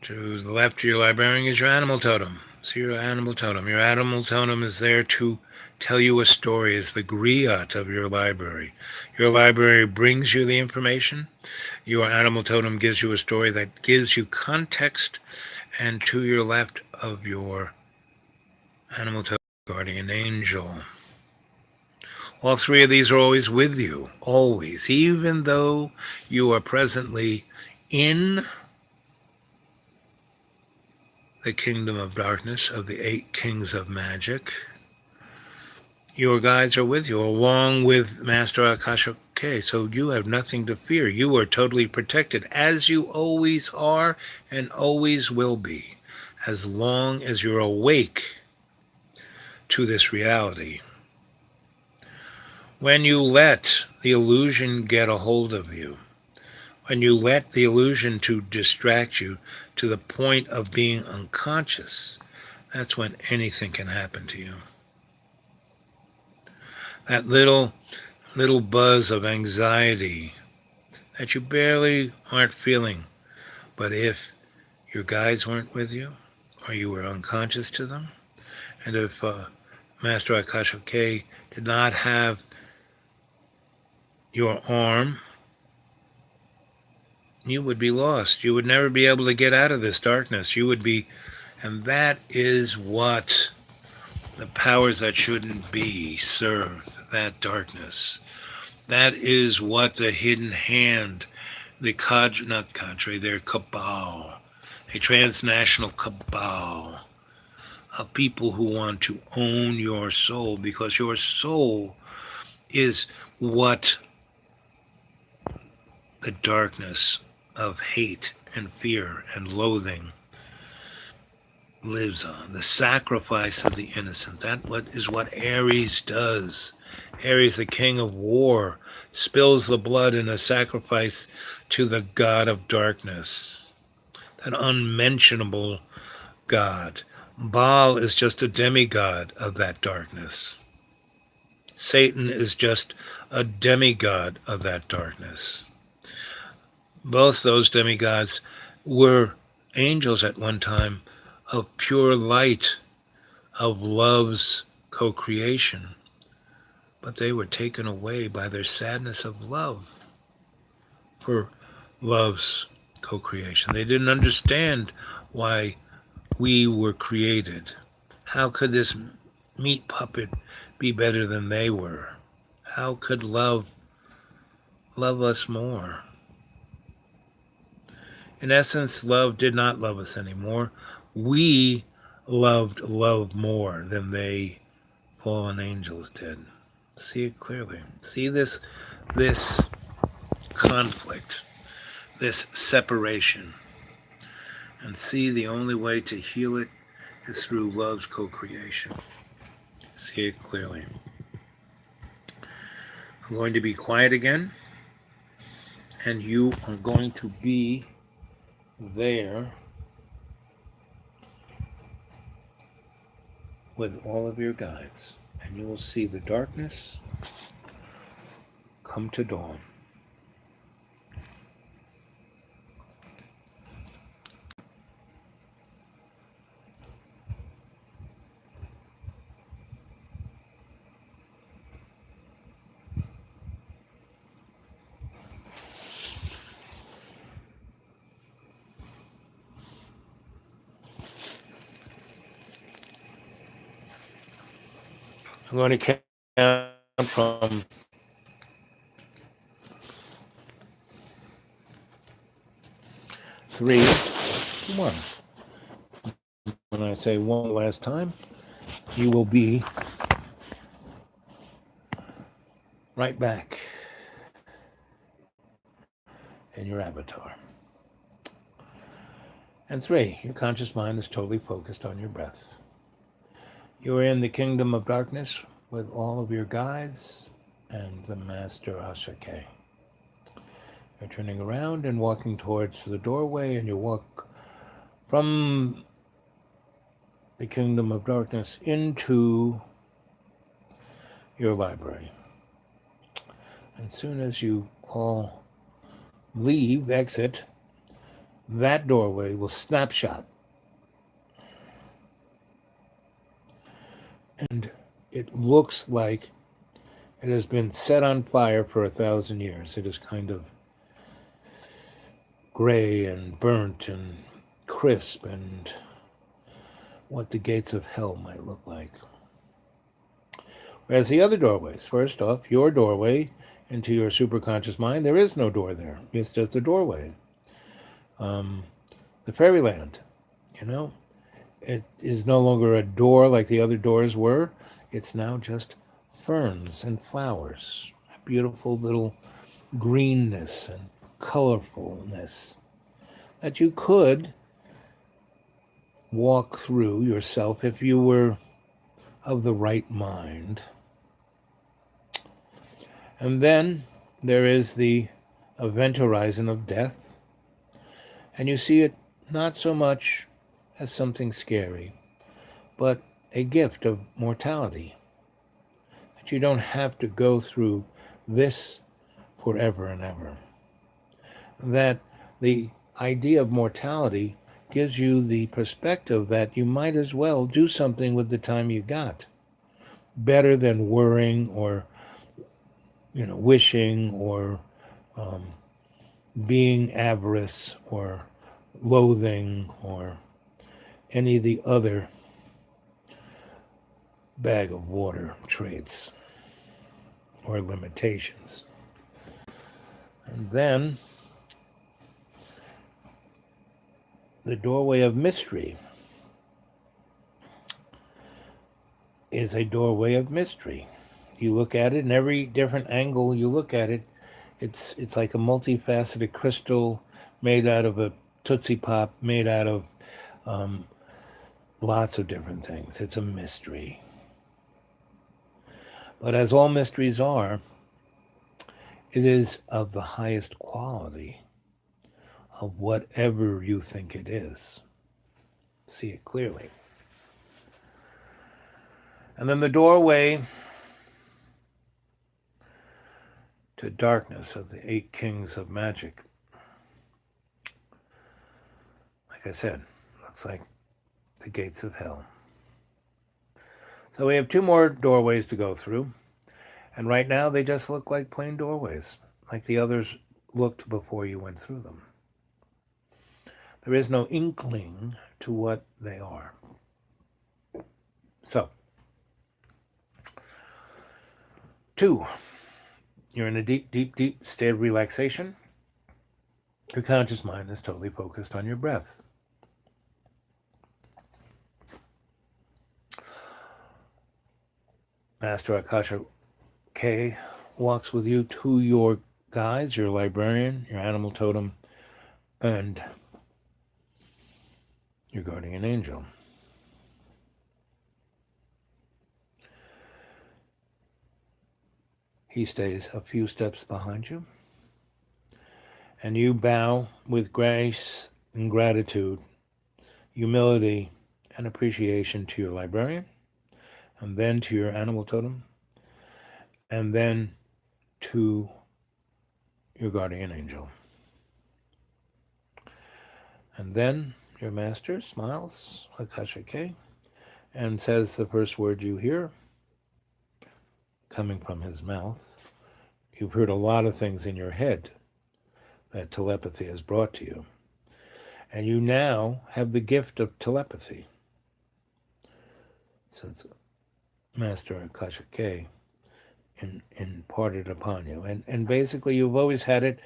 To the left of your librarian is your animal totem. So your animal totem. Your animal totem is there to tell you a story, is the griot of your library. Your library brings you the information. Your animal totem gives you a story that gives you context, and to your left of your animal totem, guardian angel. All three of these are always with you, always, even though you are presently in the kingdom of darkness of the 8 kings of magic. Your guides are with you, along with Master Akasha K. So you have nothing to fear. You are totally protected, as you always are and always will be, as long as you're awake to this reality. When you let the illusion get a hold of you, when you let the illusion to distract you to the point of being unconscious, that's when anything can happen to you. That little buzz of anxiety that you barely aren't feeling, but if your guides weren't with you, or you were unconscious to them, and if Master Akasha K did not have your arm, you would be lost. You would never be able to get out of this darkness. You would be, and that is what the powers that shouldn't be serve, that darkness. That is what the hidden hand, the not cadre, their cabal, a transnational cabal of people who want to own your soul, because your soul is what the darkness of hate and fear and loathing lives on. The sacrifice of the innocent. That is what Ares does. Ares, the king of war, spills the blood in a sacrifice to the god of darkness, that unmentionable god. Baal is just a demigod of that darkness. Satan is just a demigod of that darkness. Both those demigods were angels at one time of pure light, of love's co-creation, but they were taken away by their sadness of love for love's co-creation. They didn't understand why we were created. How could this meat puppet be better than they were? How could love us more? In essence, love did not love us anymore. We loved love more than they fallen angels did. See it clearly. See this conflict, this separation, and see the only way to heal it is through love's co-creation. See it clearly. I'm going to be quiet again, and you are going to be there with all of your guides, and you will see the darkness come to dawn. I'm going to count from 3 to 1. When I say 1 last time, you will be right back in your avatar. And 3, your conscious mind is totally focused on your breath. You are in the kingdom of darkness with all of your guides and the Master Asha K. You're turning around and walking towards the doorway, and you walk from the kingdom of darkness into your library. As soon as you all exit, that doorway will snapshot And it looks like it has been set on fire for 1,000 years. It is kind of gray and burnt and crisp and what the gates of hell might look like. Whereas the other doorways, first off, your doorway into your superconscious mind, there is no door there. It's just a doorway. The fairyland, it is no longer a door like the other doors were. It's now just ferns and flowers, a beautiful little greenness and colorfulness that you could walk through yourself if you were of the right mind. And then there is the event horizon of death, and you see it not so much as something scary, but a gift of mortality, that you don't have to go through this forever and ever. That the idea of mortality gives you the perspective that you might as well do something with the time you got, better than worrying or wishing or being avarice or loathing or any of the other bag of water traits or limitations. And then the doorway of mystery is a doorway of mystery. You look at it, and every different angle you look at it, it's like a multifaceted crystal made out of a Tootsie Pop, made out of lots of different things. It's a mystery. But as all mysteries are, it is of the highest quality of whatever you think it is. See it clearly. And then the doorway to darkness of the 8 kings of magic. Like I said, looks like the gates of hell. So we have 2 more doorways to go through. And right now they just look like plain doorways, like the others looked before you went through them. There is no inkling to what they are. So, 2, you're in a deep, deep, deep state of relaxation. Your conscious mind is totally focused on your breath. Master Akasha K walks with you to your guides, your librarian, your animal totem, and your guardian angel. He stays a few steps behind you, and you bow with grace and gratitude, humility, and appreciation to your librarian, and then to your animal totem, and then to your guardian angel. And then your master smiles, Akasha K, and says the first word you hear coming from his mouth. You've heard a lot of things in your head that telepathy has brought to you. And you now have the gift of telepathy, since Master Akasha K imparted upon you. And basically you've always had it.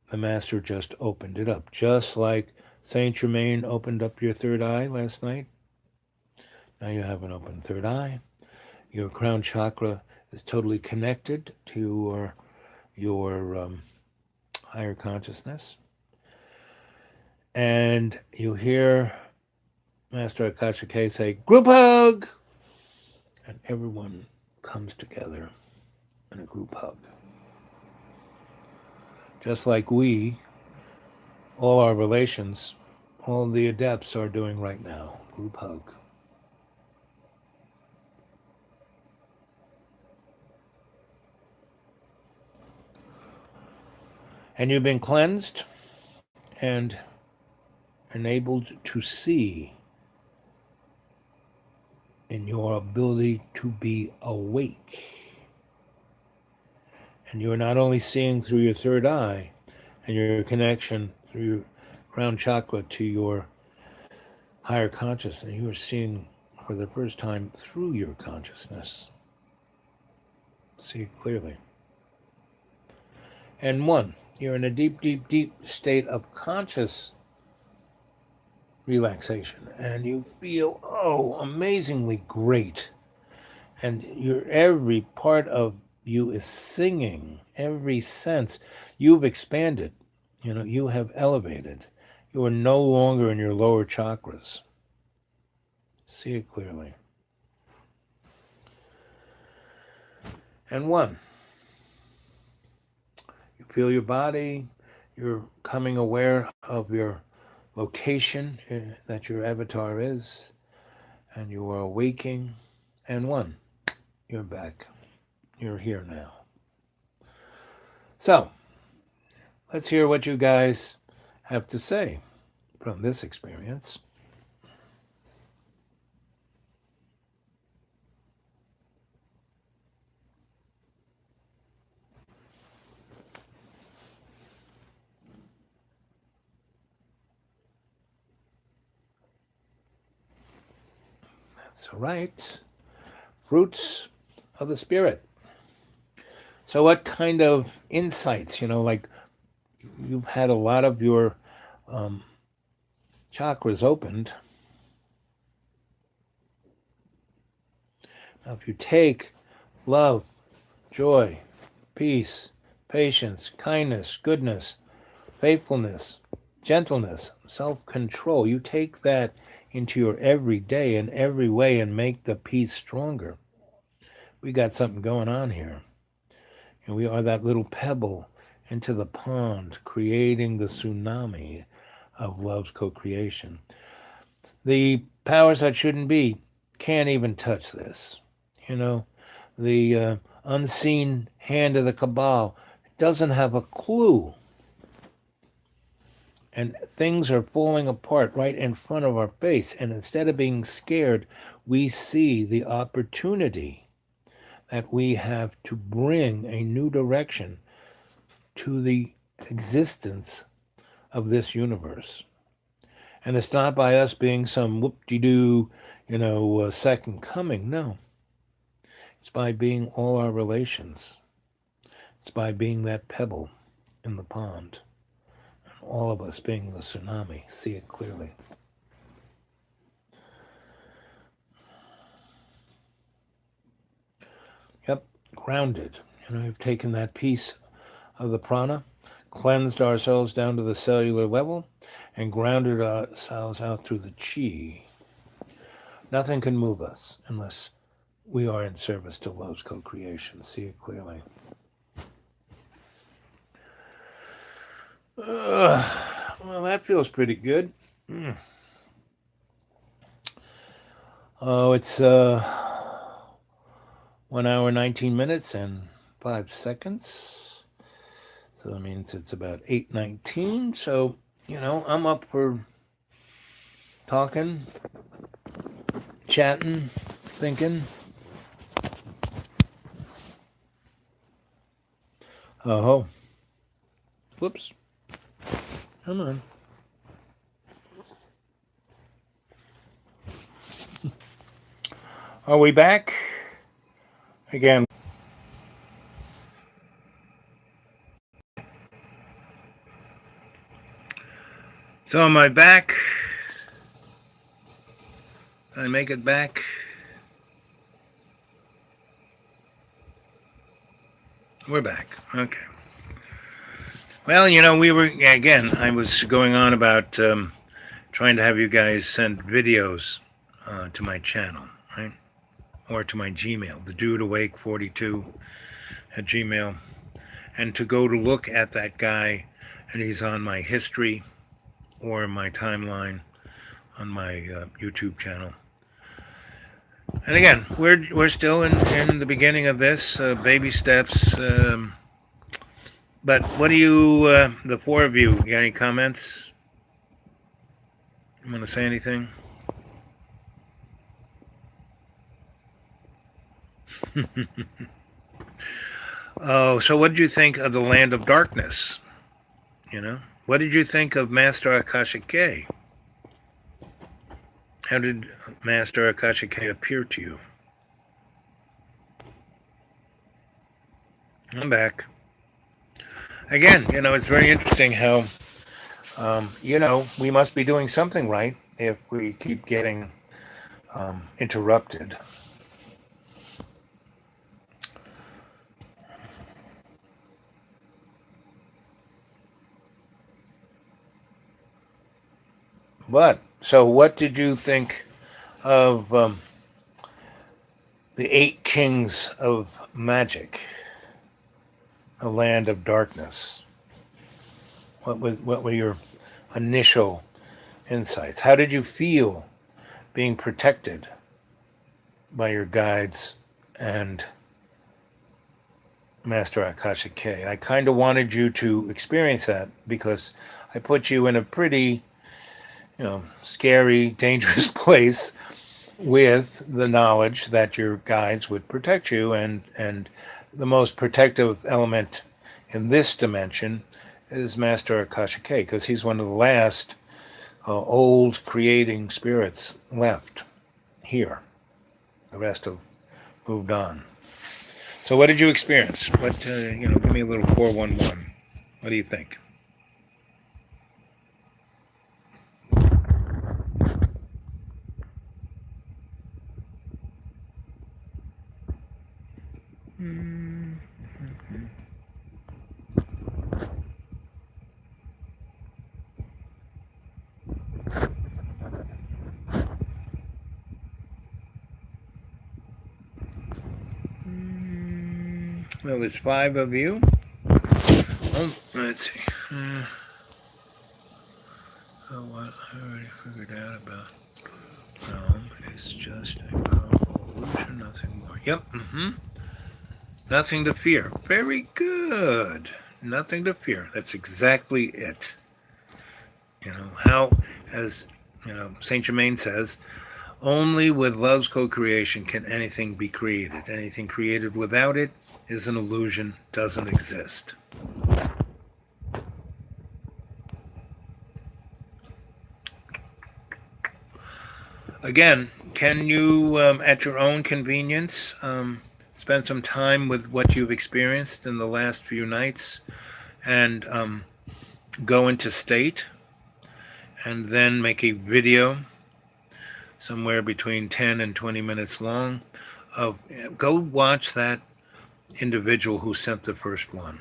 The Master just opened it up, just like Saint Germain opened up your third eye last night. Now you have an open third eye. Your crown chakra is totally connected to your higher consciousness. And you hear Master Akasha K say, "Group hug!" And everyone comes together in a group hug. Just like all our relations, all the adepts are doing right now. Group hug. And you've been cleansed and enabled to see in your ability to be awake. And you're not only seeing through your third eye and your connection through your crown chakra to your higher consciousness, you are seeing for the first time through your consciousness. See it clearly. And one, you're in a deep, deep, deep state of conscious relaxation, and you feel, amazingly great. And every part of you is singing, every sense. You've expanded, you have elevated. You are no longer in your lower chakras. See it clearly. And one, you feel your body, you're becoming aware of your location that your avatar is, and you are waking. And one, you're back. You're here now. So, let's hear what you guys have to say from this experience. That's all right. Fruits of the Spirit. So what kind of insights, like you've had a lot of your chakras opened. Now, if you take love, joy, peace, patience, kindness, goodness, faithfulness, gentleness, self-control, you take that into your everyday in every way and make the peace stronger. We got something going on here. And we are that little pebble into the pond, creating the tsunami of love's co-creation. The powers that shouldn't be can't even touch this. The unseen hand of the cabal doesn't have a clue. And things are falling apart right in front of our face. And instead of being scared, we see the opportunity that we have to bring a new direction to the existence of this universe. And it's not by us being some whoop-de-doo, second coming. No. It's by being all our relations. It's by being that pebble in the pond. And all of us being the tsunami. See it clearly. Yep, grounded. We've taken that piece of the prana, cleansed ourselves down to the cellular level, and grounded ourselves out through the chi. Nothing can move us unless we are in service to love's co-creation. See it clearly. Well, that feels pretty good. Oh, it's 1 hour, 19 minutes, and 5 seconds. So that means it's about 8:19. So, I'm up for talking, chatting, thinking. Oh. Whoops. Come on. Are we back? Again. So am I back? Did I make it back? We're back. Okay. Well, I was going on about trying to have you guys send videos to my channel, right? Or to my Gmail, the Dude Awake 42 at Gmail. And to go to look at that guy, and he's on my history or my timeline on my YouTube channel. And again, we're still in the beginning of this, baby steps. But what do you, the four of you, got any comments? You want to say anything? Oh, so what did you think of the Land of Darkness? You know, what did you think of Master Akashic K? How did Master Akashic K appear to you? I'm back. Again, it's very interesting how, we must be doing something right if we keep getting interrupted. But, so what did you think of the Eight Kings of Magic, the Land of Darkness? What were your initial insights? How did you feel being protected by your guides and Master Akashic K? I kind of wanted you to experience that because I put you in a pretty, scary, dangerous place with the knowledge that your guides would protect you, and the most protective element in this dimension is Master Akashic K, because he's one of the last old creating spirits left here. The rest have moved on. So what did you experience? What, give me a little 411. What do you think? Well, there's 5 of you. Oh, let's see. What I already figured out about it's just a powerful illusion, nothing more. Yep. Nothing to fear. Very good. Nothing to fear. That's exactly it. How, as Saint Germain says, only with love's co-creation can anything be created. Anything created without it is an illusion, doesn't exist. Again, can you, at your own convenience, spend some time with what you've experienced in the last few nights and go into state and then make a video somewhere between 10 and 20 minutes long of go watch that individual who sent the first one.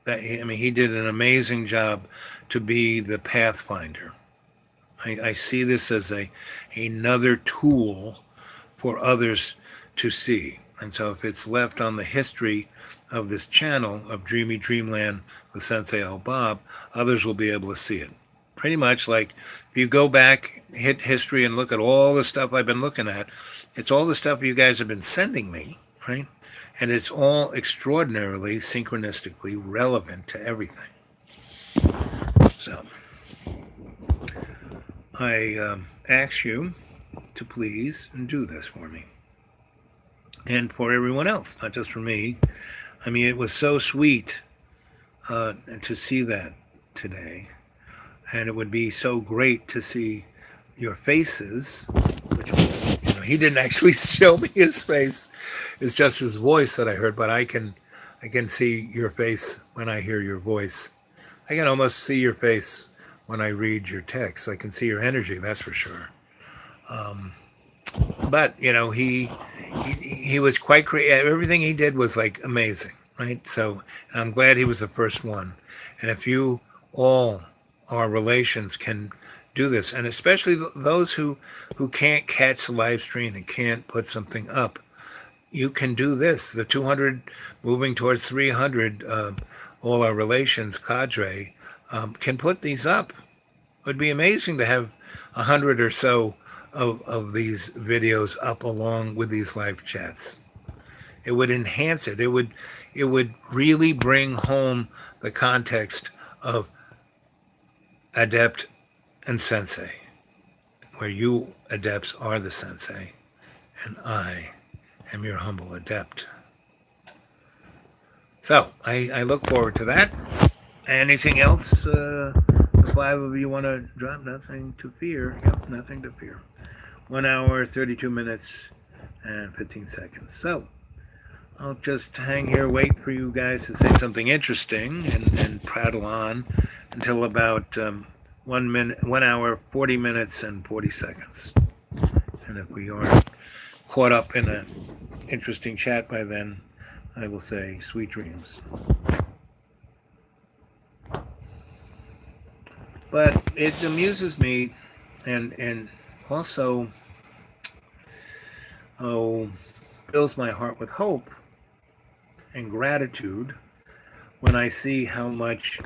He did an amazing job to be the pathfinder. I see this as another tool for others to see. And so if it's left on the history of this channel of Dreamy Dreamland with Sensei L. Bob, others will be able to see it. Pretty much like if you go back, hit history and look at all the stuff I've been looking at, it's all the stuff you guys have been sending me, right? And it's all extraordinarily synchronistically relevant to everything. So I ask you to please do this for me. And for everyone else, not just for me. It was so sweet to see that today. And it would be so great to see your faces, which was, he didn't actually show me his face. It's just his voice that I heard, but I can see your face when I hear your voice. I can almost see your face when I read your text. I can see your energy, that's for sure. But he was quite creative. Everything he did was like amazing, right? So I'm glad he was the first one. And if you all, our relations, can do this, and especially those who can't catch the live stream and can't put something up, you can do this. The 200 moving towards 300, all our relations cadre can put these up. It would be amazing to have 100 or so of these videos up along with these live chats. It would enhance it. It would really bring home the context of adept and sensei, where you adepts are the sensei and I am your humble adept. So I look forward to that. Anything else? The five of you want to drop? Nothing to fear. Yep, nothing to fear. 1 hour, 32 minutes, and 15 seconds. So I'll just hang here, wait for you guys to say something interesting, and prattle on until about 1 minute, 1 hour, 40 minutes, and 40 seconds. And if we aren't caught up in an interesting chat by then, I will say sweet dreams. But it amuses me, and also fills my heart with hope and gratitude when I see how much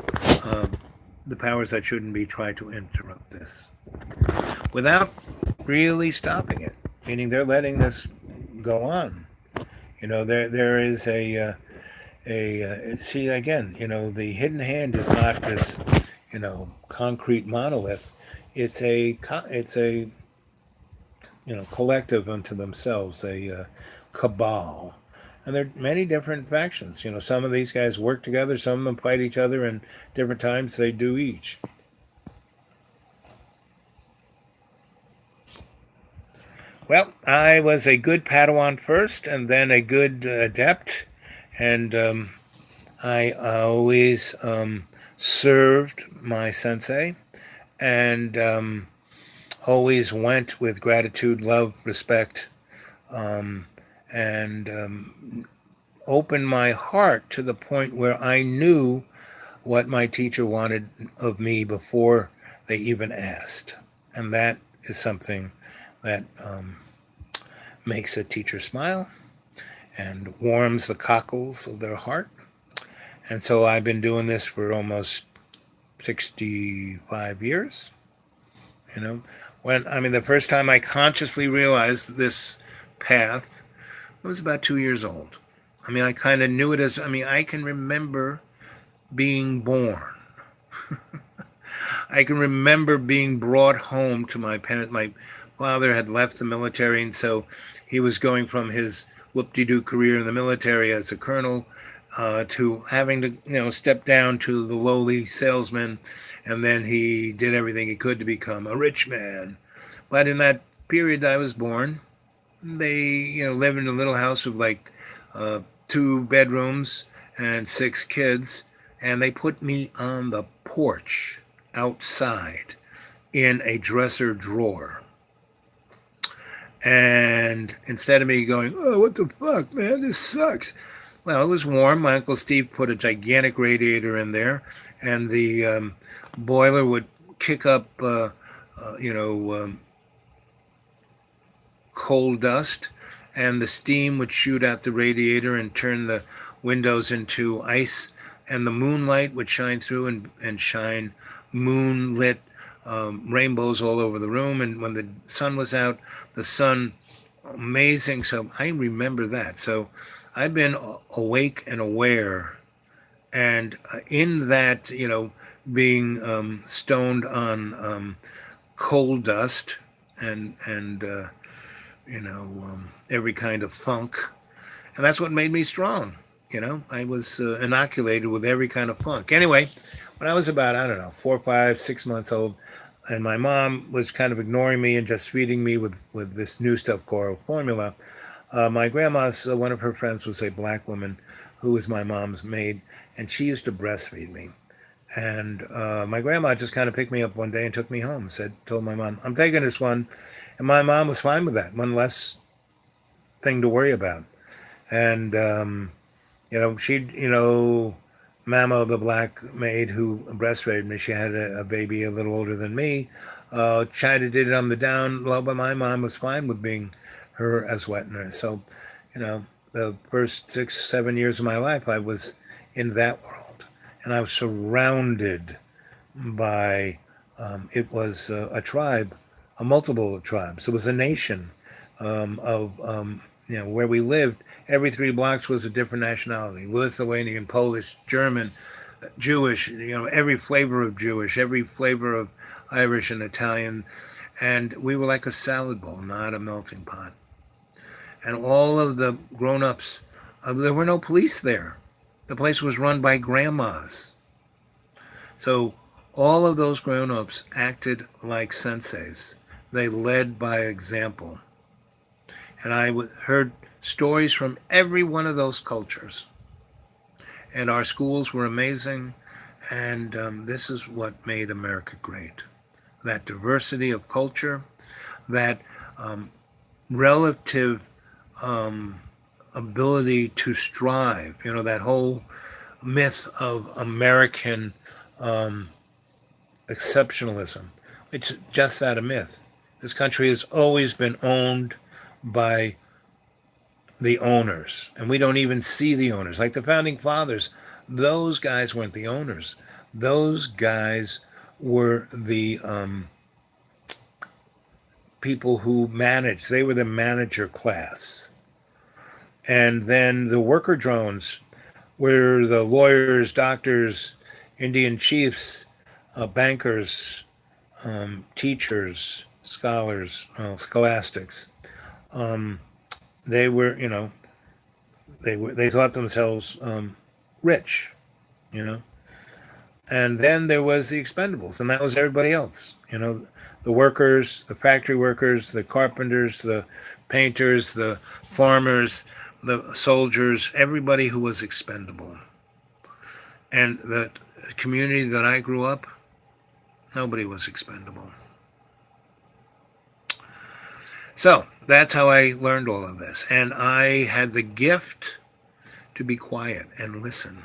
the powers that shouldn't be try to interrupt this without really stopping it. Meaning they're letting this go on. There is a see again. The hidden hand is not this concrete monolith. It's a collective unto themselves, a cabal. And there are many different factions. Some of these guys work together, some of them fight each other, and different times they do each. Well, I was a good Padawan first, and then a good adept, and I always served my sensei, and always went with gratitude, love, respect, and opened my heart to the point where I knew what my teacher wanted of me before they even asked. And that is something that makes a teacher smile and warms the cockles of their heart. And so I've been doing this for almost 65 years. The first time I consciously realized this path, I was about 2 years old. I kind of knew it as, I can remember being born. I can remember being brought home to my parents. My father had left the military, and so he was going from his whoop-de-doo career in the military as a colonel to having to, step down to the lowly salesman, and then he did everything he could to become a rich man. But in that period I was born, they, lived in a little house of like 2 bedrooms and 6 kids, and they put me on the porch outside in a dresser drawer. And instead of me going, oh, what the fuck, man, this sucks. Well, it was warm. My Uncle Steve put a gigantic radiator in there, and the boiler would kick up, coal dust, and the steam would shoot out the radiator and turn the windows into ice, and the moonlight would shine through and shine moonlit rainbows all over the room. And when the sun was out, the sun, amazing. So I remember that. So I've been awake and aware, and in that, being stoned on coal dust and every kind of funk, and that's what made me strong. I was inoculated with every kind of funk. Anyway, when I was about, I don't know, 4, 5, 6 months old, and my mom was kind of ignoring me and just feeding me with this new stuff called formula. My grandma's, one of her friends was a black woman who was my mom's maid, and she used to breastfeed me. And my grandma just kind of picked me up one day and took me home. Told my mom, I'm taking this one. And my mom was fine with that. One less thing to worry about. And, she'd, Mamo, the black maid who breastfed me, she had a baby a little older than me. China did it on the down low, but my mom was fine with being her as wet nurse. So, the first 6, 7 years of my life, I was in that world. And I was surrounded by, it was a tribe, a multiple of tribes. It was a nation of, where we lived. Every 3 blocks was a different nationality: Lithuanian, Polish, German, Jewish, every flavor of Jewish, every flavor of Irish and Italian. And we were like a salad bowl, not a melting pot. and all of the grown-ups, there were no police there. The place was run by grandmas. So all of those grown-ups acted like senseis. They led by example. And I heard stories from every one of those cultures. And our schools were amazing. And this is what made America great. That diversity of culture, that relative ability to strive, that whole myth of American exceptionalism. It's just that, a myth. This country has always been owned by the owners, and we don't even see the owners. Like the founding fathers, those guys weren't the owners. Those guys were the people who managed. They were the manager class. And then the worker drones were the lawyers, doctors, Indian chiefs, bankers, teachers, scholars, scholastics. They were, they thought themselves rich, And then there was the expendables, and that was everybody else. The workers, the factory workers, the carpenters, the painters, the farmers, the soldiers, everybody who was expendable. And the community that I grew up, nobody was expendable. So that's how I learned all of this. And I had the gift to be quiet and listen.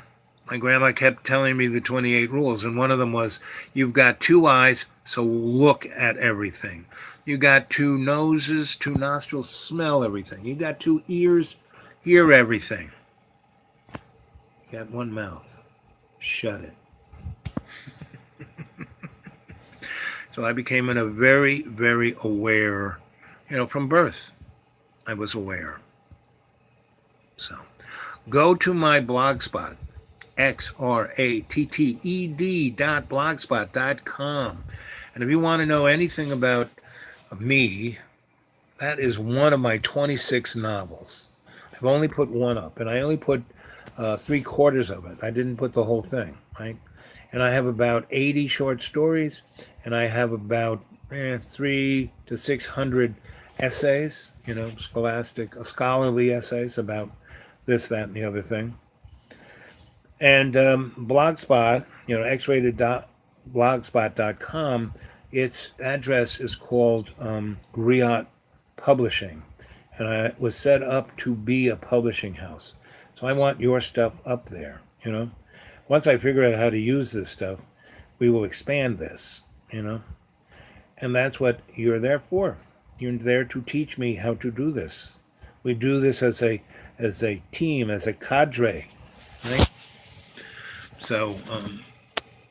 My grandma kept telling me the 28 rules, and one of them was, you've got 2 eyes, so look at everything. You got 2 noses, 2 nostrils, smell everything. You got 2 ears, hear everything. You got 1 mouth, shut it. So I became a very, very aware, from birth, I was aware. So go to my blogspot, xratted.blogspot.com. And if you want to know anything about me, that is one of my 26 novels. I've only put 1 up, and I only put 3/4 of it. I didn't put the whole thing, right? And I have about 80 short stories, and I have about 300 to 600 essays, scholarly essays about this, that, and the other thing. And Blogspot, xratted.blogspot.com, its address is called Griot Publishing. And it was set up to be a publishing house. So I want your stuff up there, Once I figure out how to use this stuff, we will expand this, And that's what you're there for. You're there to teach me how to do this. We do this as a team, as a cadre, right? So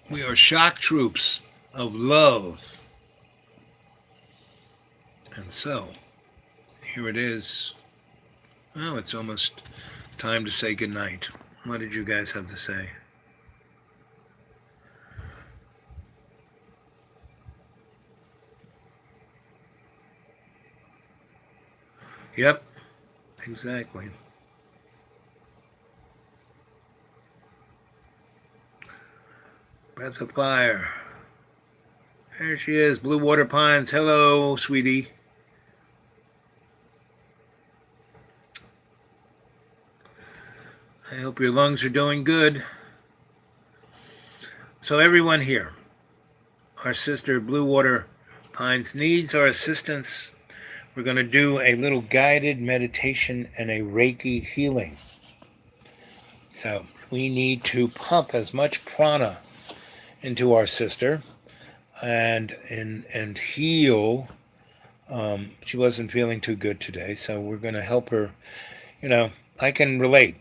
we are shock troops of love. And so here it is. Well, it's almost time to say goodnight. What did you guys have to say? Yep, exactly. Breath of Fire. There she is, Blue Water Pines. Hello, sweetie. I hope your lungs are doing good. So everyone here, our sister Blue Water Pines needs our assistance. We're going to do a little guided meditation and a Reiki healing. So we need to pump as much prana into our sister and heal. She wasn't feeling too good today, so we're going to help her. I can relate.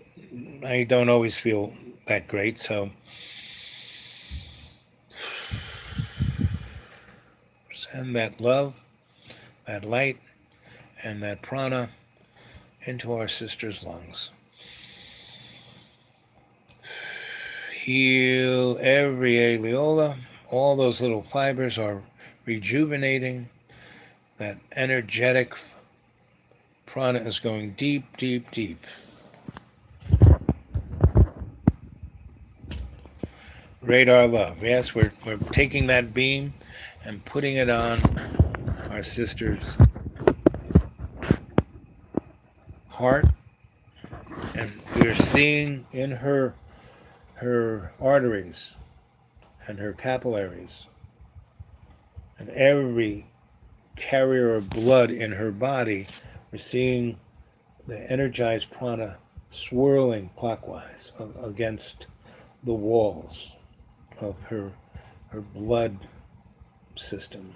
I don't always feel that great, so send that love, that light, and that prana into our sister's lungs. Heal every areola. All those little fibers are rejuvenating. That energetic Prana is going deep, deep, deep. Radar love. Yes, we're taking that beam and putting it on our sister's heart, and we're seeing in her arteries and her capillaries and every carrier of blood in her body, we're seeing the energized prana swirling clockwise against the walls of her blood system,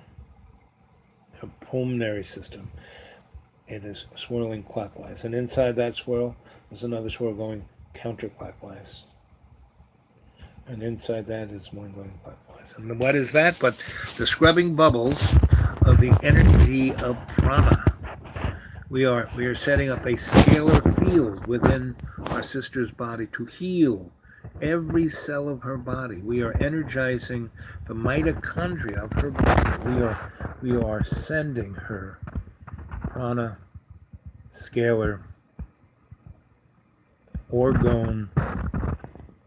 her pulmonary system. It is swirling clockwise. And inside that swirl, there's another swirl going counterclockwise. And inside that is one going clockwise. And what is that but the scrubbing bubbles of the energy of prana? We are setting up a scalar field within our sister's body to heal every cell of her body. We are energizing the mitochondria of her body. We are sending her prana, scalar, orgone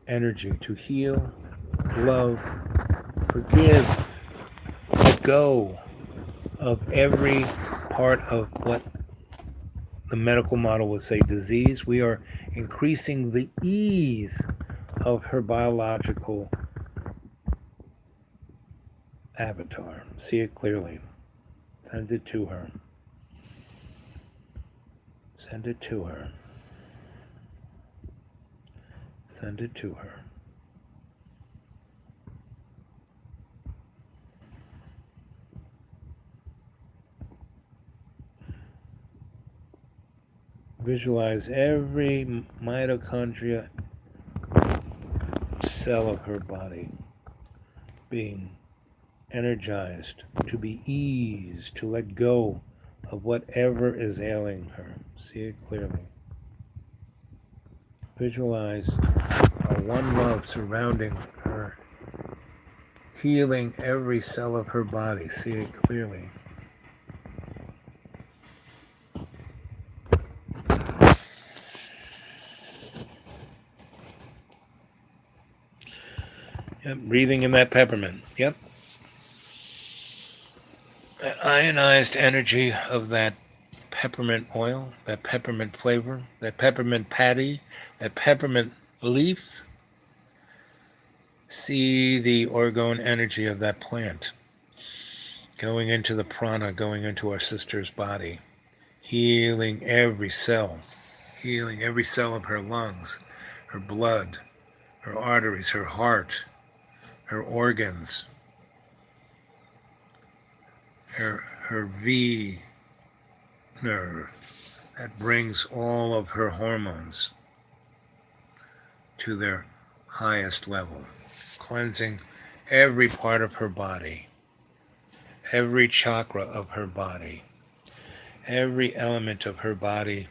energy to heal, love, forgive, let go of every part of what the medical model would say disease. We are increasing the ease of her biological avatar. See it clearly. Send it to her. Send it to her. Send it to her. Visualize every mitochondria cell of her body being energized, to be eased, to let go of whatever is ailing her. See it clearly. Visualize our one love surrounding her, healing every cell of her body. See it clearly. Yep, breathing in that peppermint. Yep. That ionized energy of that peppermint oil, that peppermint flavor, that peppermint patty, that peppermint leaf. See the orgone energy of that plant going into the prana, going into our sister's body, healing every cell of her lungs, her blood, her arteries, her heart, her organs, her V nerve that brings all of her hormones to their highest level, cleansing every part of her body, every chakra of her body, every element of her body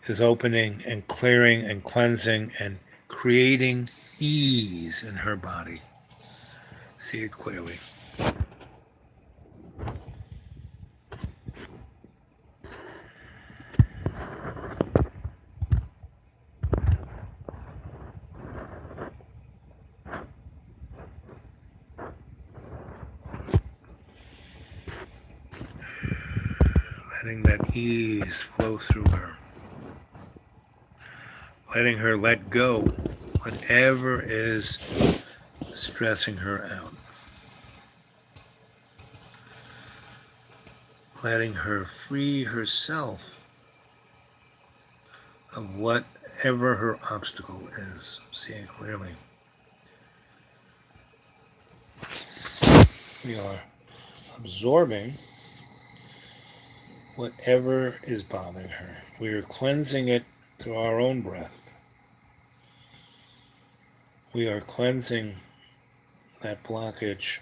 is opening and clearing and cleansing and creating ease in her body. See it clearly. Letting that ease flow through her. Letting her let go whatever is stressing her out. Letting her free herself of whatever her obstacle is. See it clearly. We are absorbing whatever is bothering her. We are cleansing it through our own breath. We are cleansing that blockage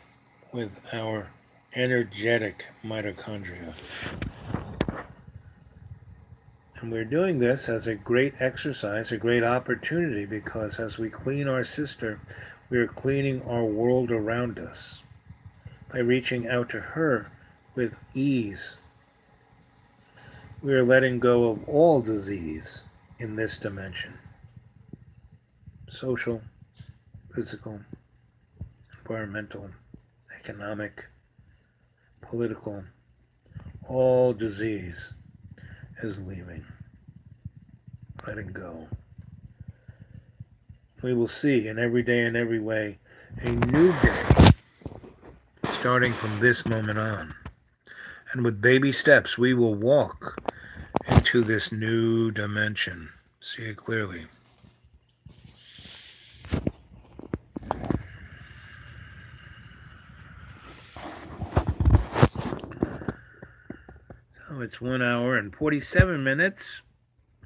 with our energetic mitochondria. And we're doing this as a great exercise, a great opportunity, because as we clean our sister, we are cleaning our world around us by reaching out to her with ease, We are letting go of all disease in this dimension: social, physical, environmental, economic, political. All disease is leaving, letting go. We will see in every day and every way a new day starting from this moment on. And with baby steps, we will walk into this new dimension. See it clearly. So it's 1 hour and 47 minutes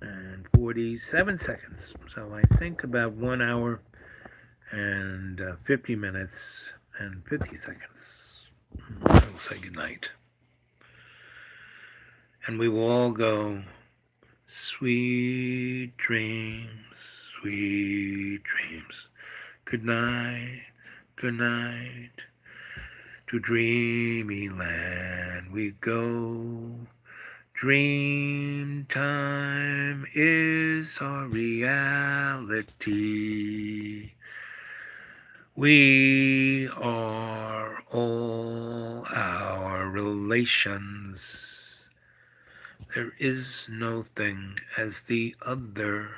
and 47 seconds. So I think about 1 hour and 50 minutes and 50 seconds. I will say goodnight. And we will all go, sweet dreams, sweet dreams. Good night, good night. To dreamy land we go. Dream time is our reality. We are all our relations. There is no thing as the other.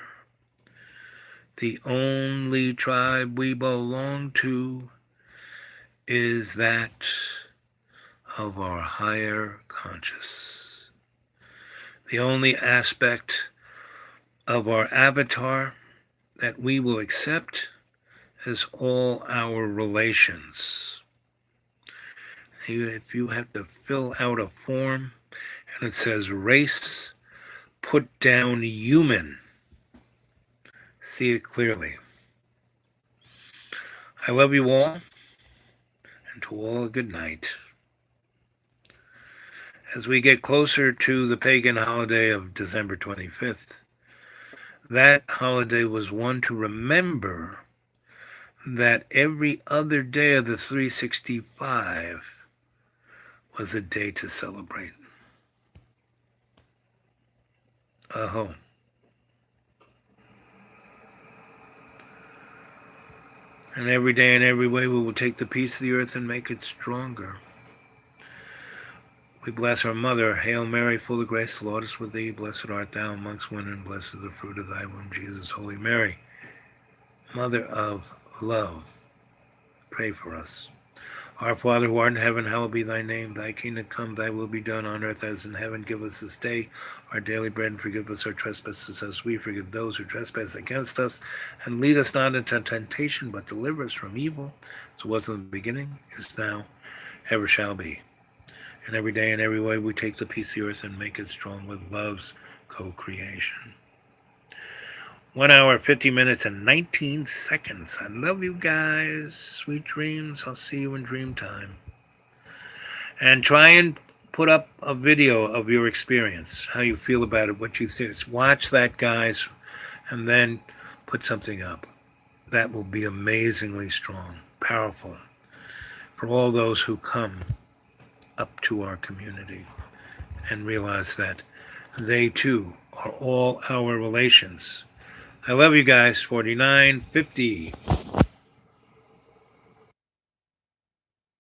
The only tribe we belong to is that of our higher conscious. The only aspect of our avatar that we will accept is all our relations. If you have to fill out a form and it says race, put down human. See it clearly. I love you all, and to all a good night. As we get closer to the pagan holiday of December 25th, that holiday was one to remember that every other day of the 365 was a day to celebrate. Aho. And every day and every way we will take the peace of the earth and make it stronger. We bless our mother. Hail Mary, full of grace, the Lord is with thee. Blessed art thou amongst women, and blessed is the fruit of thy womb, Jesus. Holy Mary, Mother of love, pray for us. Our Father who art in heaven, hallowed be thy name. Thy kingdom come, thy will be done on earth as in heaven. Give us this day our daily bread, and forgive us our trespasses as we forgive those who trespass against us. And lead us not into temptation, but deliver us from evil. As it was in the beginning, is now, ever shall be. And every day and every way we take the peace of the earth and make it strong with love's co-creation. 1 hour, 50 minutes, and 19 seconds. I love you guys. Sweet dreams. I'll see you in dream time. And try and put up a video of your experience, how you feel about it, what you think. Watch that, guys, and then put something up. That will be amazingly strong, powerful for all those who come up to our community and realize that they too are all our relations. I love you guys. 4950.